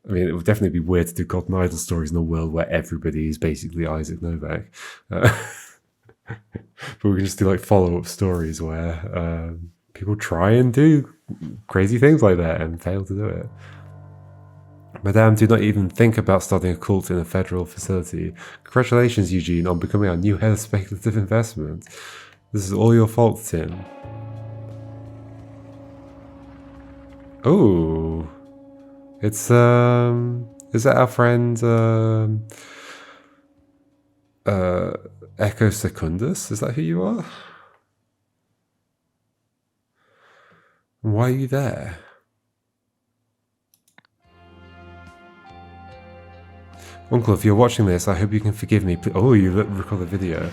I mean, it would definitely be weird to do Golden Idol stories in a world where everybody is basically Isaac Novak. But we can just do like follow-up stories where people try and do crazy things like that and fail to do it. Madame, do not even think about starting a cult in a federal facility. Congratulations, Eugene, on becoming our new head of speculative investment. This is all your fault, Tim. Oh, it's is that our friend Echo Secundus? Is that who you are? Why are you there? Uncle, if you're watching this, I hope you can forgive me. Oh, you record the video.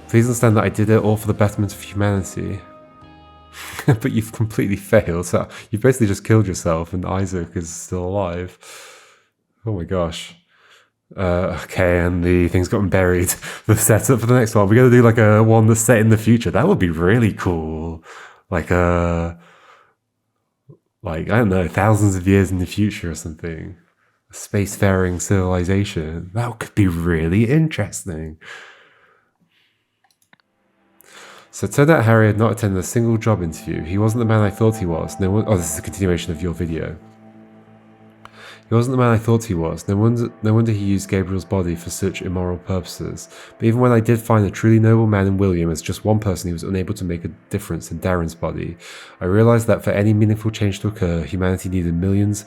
Please understand that I did it all for the betterment of humanity. But you've completely failed. So you've basically just killed yourself, and Isaac is still alive. Oh my gosh. Okay, and the thing's gotten buried. The setup for the next one. We're going to do like a one that's set in the future. That would be really cool. Like I don't know, thousands of years in the future or something. A spacefaring civilization. That could be really interesting. So it turned out Harry had not attended a single job interview. He wasn't the man I thought he was. Oh, this is a continuation of your video. He wasn't the man I thought he was. No wonder he used Gabriel's body for such immoral purposes. But even when I did find a truly noble man in William as just one person, he was unable to make a difference in Darren's body. I realized that for any meaningful change to occur, humanity needed millions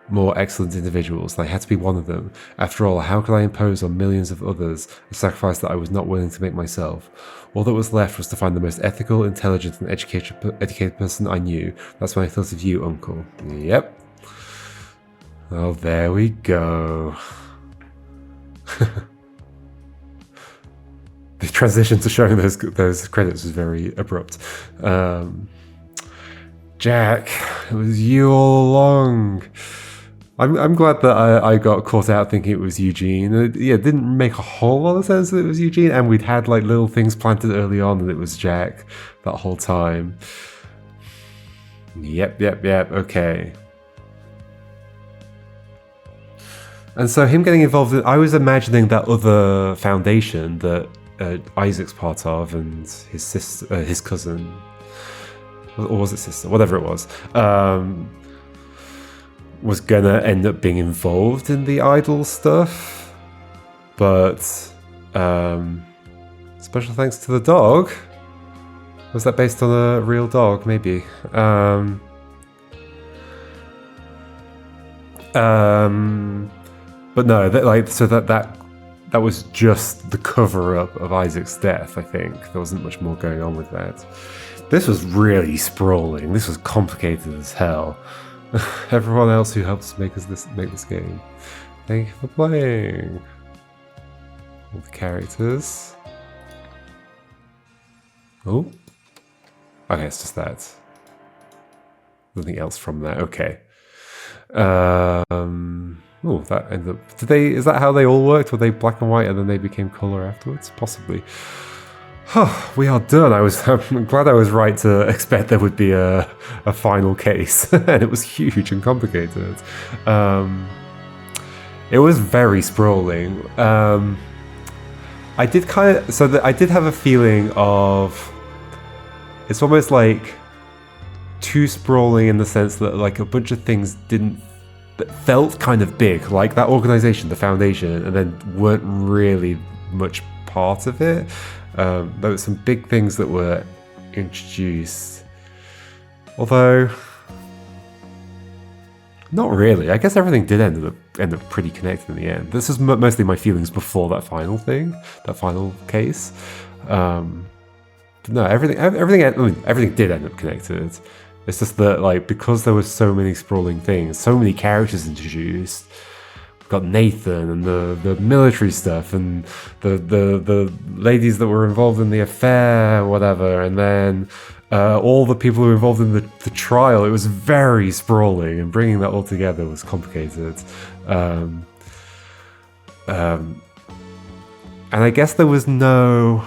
more excellent individuals, and I had to be one of them. After all, how could I impose on millions of others a sacrifice that I was not willing to make myself? All that was left was to find the most ethical, intelligent, and educated person I knew. That's when I thought of you, Uncle. Yep. Oh, there we go. the transition to showing those credits was very abrupt. Jack, it was you all along. I'm glad that I got caught out thinking it was Eugene. It didn't make a whole lot of sense that it was Eugene, and we'd had like little things planted early on that it was Jack that whole time. Yep, okay. And so him getting involved in, I was imagining that other foundation that Isaac's part of and his sister, his cousin, or was it sister, whatever it was gonna end up being involved in the idol stuff. But special thanks to the dog. Was that based on a real dog? Maybe. But no, that was just the cover-up of Isaac's death, I think. There wasn't much more going on with that. This was really sprawling. This was complicated as hell. Everyone else who helped make this game, thank you for playing. All the characters. Oh. Okay, it's just that. Nothing else from that. Okay. Oh, that ended up... Is that how they all worked? Were they black and white and then they became colour afterwards? Possibly. We are done. I'm glad I was right to expect there would be a final case. And it was huge and complicated. It was very sprawling. I did have a feeling of... It's almost like too sprawling in the sense that like a bunch of things that felt kind of big, like that organization, the foundation, and then weren't really much part of it. There were some big things that were introduced, although not really. I guess everything did end up pretty connected in the end. This is mostly my feelings before that final case. No, everything did end up connected. It's just that, like, because there were so many sprawling things, so many characters introduced, we've got Nathan and the military stuff and the ladies that were involved in the affair, whatever, and then all the people who were involved in the trial. It was very sprawling, and bringing that all together was complicated. And I guess there was no...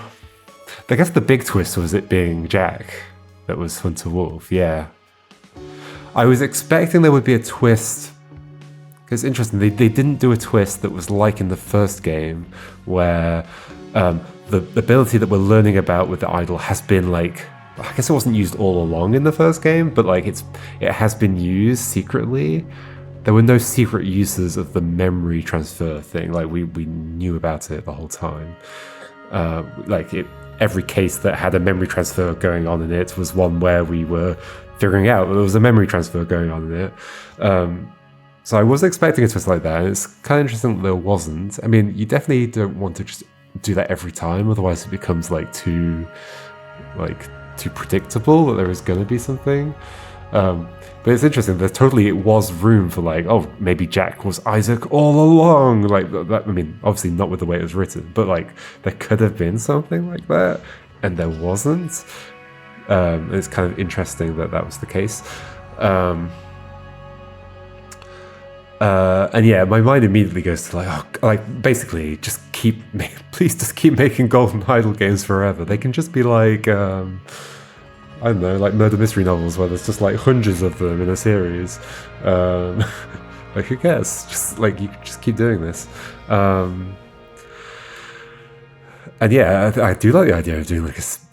I guess the big twist was it being Jack that was Hunter Wolf, yeah. I was expecting there would be a twist. It's interesting, they didn't do a twist that was like in the first game, where the ability that we're learning about with the idol has been like... I guess it wasn't used all along in the first game, but like it has been used secretly. There were no secret uses of the memory transfer thing. Like we knew about it the whole time. Every case that had a memory transfer going on in it was one where we were figuring out that there was a memory transfer going on in it. So I was expecting a twist like that, and it's kind of interesting that there wasn't. I mean, you definitely don't want to just do that every time, otherwise it becomes too predictable that there is going to be something. But it's interesting, it was room for maybe Jack was Isaac all along. That, I mean, obviously not with the way it was written, but there could have been something like that, and there wasn't. It's kind of interesting that was the case. And yeah, my mind immediately goes to basically please just keep making Golden Idol games forever. They can just be I don't know, murder mystery novels where there's just hundreds of them in a series. Who cares? Just you just keep doing this. And yeah, I do like the idea of doing a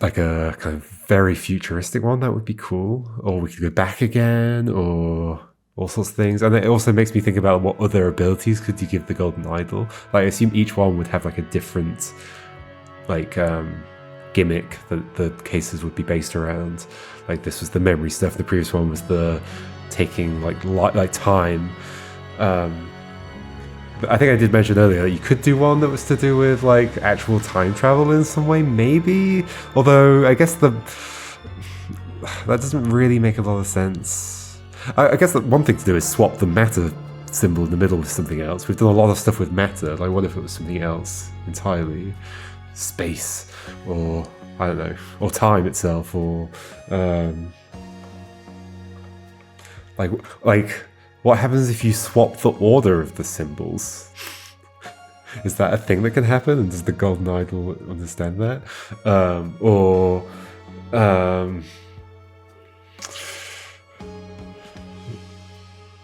kind of very futuristic one. That would be cool. Or we could go back again, or all sorts of things. And it also makes me think about what other abilities could you give the Golden Idol. I assume each one would have a different gimmick that the cases would be based around. This was the memory stuff, the previous one was the taking time. But I think I did mention earlier that you could do one that was to do with actual time travel in some way, maybe, although I guess that doesn't really make a lot of sense. I guess that one thing to do is swap the matter symbol in the middle with something else. We've done a lot of stuff with matter. What if it was something else entirely? space, or I don't know, or time itself, or like what happens if you swap the order of the symbols? Is that a thing that can happen? And does the golden idol understand that?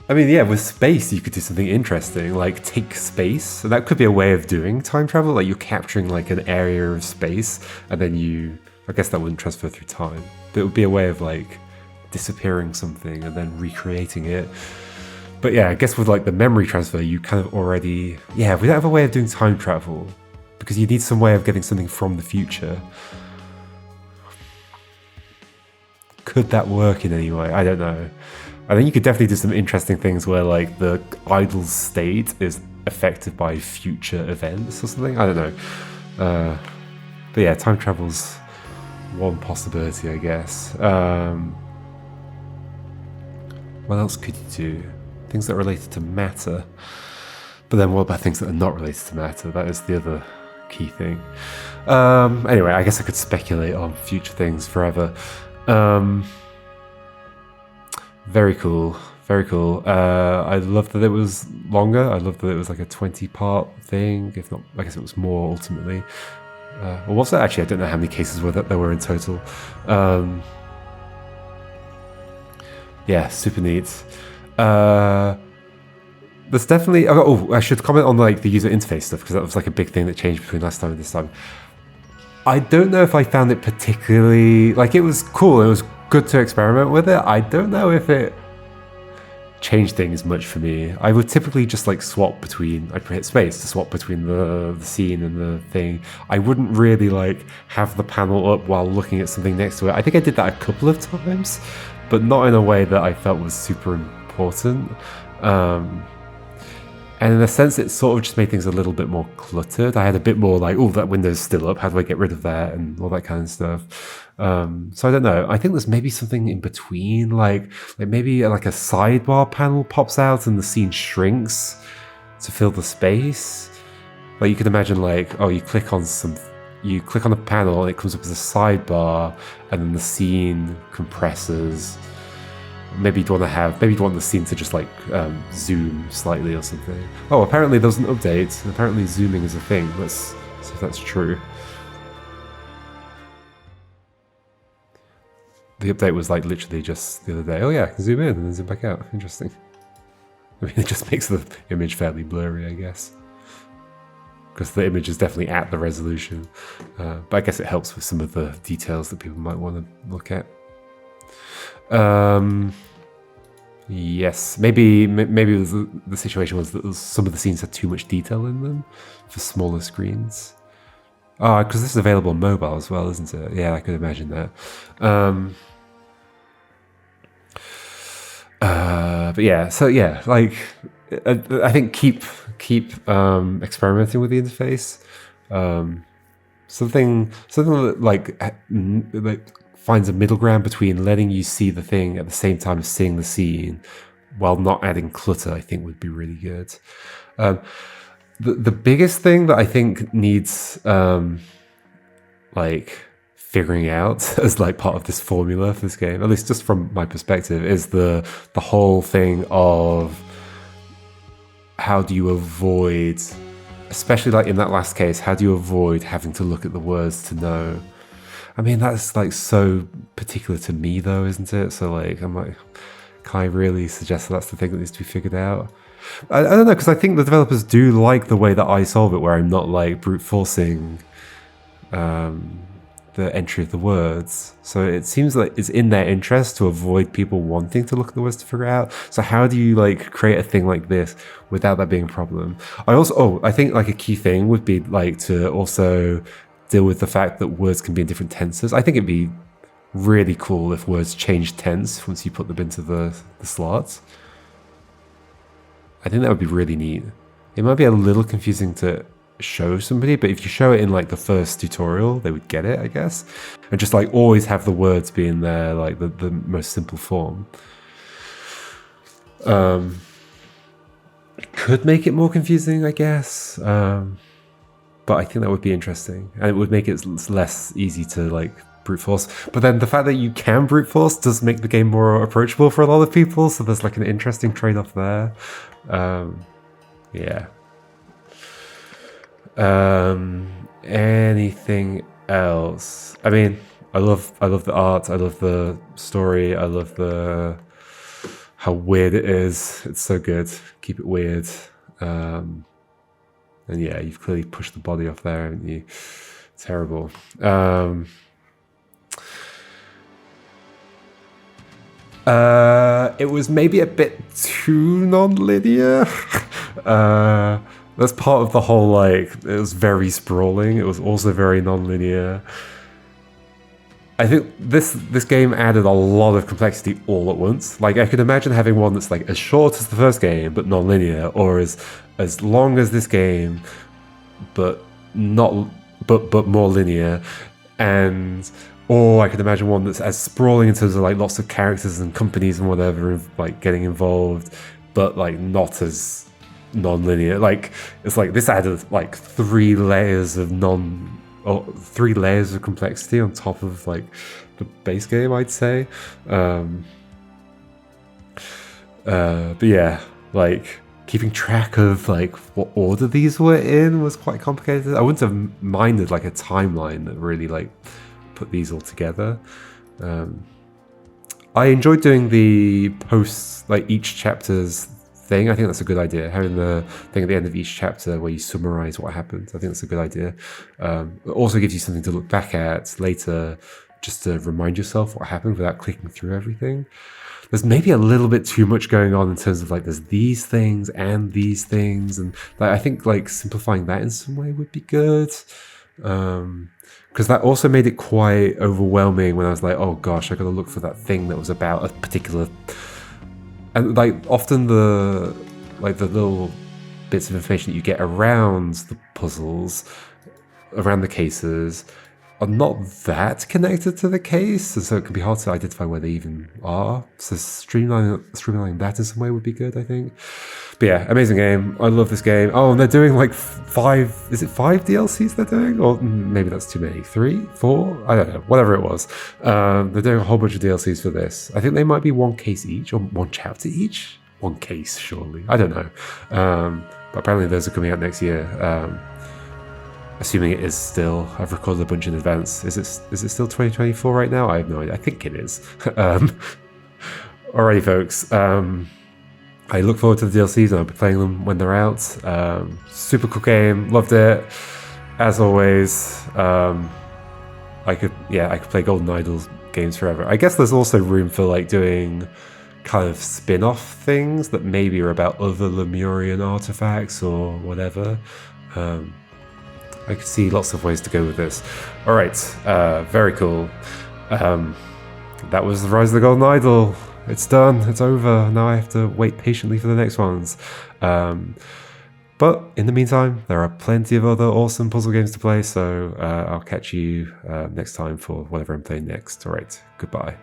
I mean, yeah, with space, you could do something interesting, like take space. So that could be a way of doing time travel. Like you're capturing like an area of space, and then I guess that wouldn't transfer through time. But it would be a way of like disappearing something and then recreating it. But yeah, I guess with like the memory transfer, you kind of already, we don't have a way of doing time travel because you need some way of getting something from the future. Could that work in any way? I don't know. I think you could definitely do some interesting things where like the idol's state is affected by future events or something. I don't know. But yeah, time travel's one possibility, I guess. What else could you do? Things that are related to matter. But then what about things that are not related to matter? That is the other key thing. Anyway, I guess I could speculate on future things forever. Very cool. Very cool. I love that it was longer. I love that it was like a 20-part thing. If not, I guess it was more ultimately. Or was it? Actually, I don't know how many cases there were in total. Yeah, super neat. There's definitely... I should comment on like the user interface stuff because that was like a big thing that changed between last time and this time. I don't know if I found it particularly... Like, it was cool. It was good to experiment with it. I don't know if it changed things much for me. I would typically just like swap between... I'd hit space to swap between the scene and the thing. I wouldn't really like have the panel up while looking at something next to it. I think I did that a couple of times, but not in a way that I felt was super important. And in a sense, it sort of just made things a little bit more cluttered. I had a bit more like, oh, that window's still up. How do I get rid of that? And all that kind of stuff. So I don't know. I think there's maybe something in between, like maybe like a sidebar panel pops out and the scene shrinks to fill the space. Like you could imagine like, oh, you click on a panel and it comes up as a sidebar and then the scene compresses. Maybe you'd want the scene to just like zoom slightly or something. Oh, apparently there was an update. Apparently zooming is a thing. Let's see if that's true. The update was like literally just the other day. Oh yeah, I can zoom in and then zoom back out. Interesting. I mean, it just makes the image fairly blurry, I guess. Because the image is definitely at the resolution. But I guess it helps with some of the details that people might want to look at. Yes, maybe the situation was that some of the scenes had too much detail in them for smaller screens. Because this is available on mobile as well, isn't it? Yeah, I could imagine that. But yeah, so yeah, like I think keep experimenting with the interface. Something that like finds a middle ground between letting you see the thing at the same time as seeing the scene while not adding clutter, I think would be really good. The biggest thing that I think needs like figuring out as like part of this formula for this game, at least just from my perspective, is the whole thing of how do you avoid, especially like in that last case, how do you avoid having to look at the words to know? I mean, that's like so particular to me though, isn't it? So like, I'm like, can I really suggest that that's the thing that needs to be figured out? I don't know, because I think the developers do like the way that I solve it, where I'm not like brute forcing the entry of the words. So it seems like it's in their interest to avoid people wanting to look at the words to figure out. So how do you like create a thing like this without that being a problem? I think like a key thing would be like to also deal with the fact that words can be in different tenses. I think it'd be really cool if words change tense once you put them into the slots. I think that would be really neat. It might be a little confusing to show somebody, but if you show it in like the first tutorial, they would get it, I guess. And just like always have the words be in there, like the most simple form. It could make it more confusing, I guess. but I think that would be interesting, and it would make it less easy to like brute force. But then the fact that you can brute force does make the game more approachable for a lot of people, so there's like an interesting trade-off there. Yeah. Anything else? I mean, I love the art, I love the story, I love the how weird it is. It's so good. Keep it weird. And yeah, you've clearly pushed the body off there, haven't you? Terrible. It was maybe a bit too non-linear. That's part of the whole, like, it was very sprawling. It was also very non-linear. I think this game added a lot of complexity all at once. Like, I could imagine having one that's like as short as the first game but non-linear, or as long as this game but more linear, or I could imagine one that's as sprawling in terms of like lots of characters and companies and whatever like getting involved, but like not as non-linear. Like, it's like this added like 3 layers of complexity on top of like the base game, I'd say. But yeah, like keeping track of like what order these were in was quite complicated. I wouldn't have minded like a timeline that really like put these all together. I enjoyed doing the posts, like each chapter's thing. I think that's a good idea. Having the thing at the end of each chapter where you summarize what happened. I think that's a good idea. It also gives you something to look back at later, just to remind yourself what happened without clicking through everything. There's maybe a little bit too much going on in terms of like there's these things and these things, and like, I think like simplifying that in some way would be good. Because that also made it quite overwhelming when I was like, oh gosh, I gotta look for that thing that was about a particular. And like often the little bits of information that you get around the puzzles, around the cases, are not that connected to the case, and so it can be hard to identify where they even are. So streamlining that in some way would be good, I think. But yeah, amazing game. I love this game. Oh, and they're doing like 5 DLCs they're doing? Or maybe that's too many. 3? 4? I don't know. Whatever it was. They're doing a whole bunch of DLCs for this. I think they might be 1 case each, or 1 chapter each? 1 case, surely. I don't know. But apparently those are coming out next year. Assuming it is still. I've recorded a bunch in advance. Is it still 2024 right now? I have no idea. I think it is. Alrighty, folks. I look forward to the DLCs, and I'll be playing them when they're out. Super cool game. Loved it. As always, I could play Golden Idol games forever. I guess there's also room for like doing kind of spin-off things that maybe are about other Lemurian artifacts or whatever. I could see lots of ways to go with this. All right, very cool. That was the Rise of the Golden Idol. It's done. It's over. Now I have to wait patiently for the next ones. But in the meantime, there are plenty of other awesome puzzle games to play. So I'll catch you next time for whatever I'm playing next. All right, goodbye.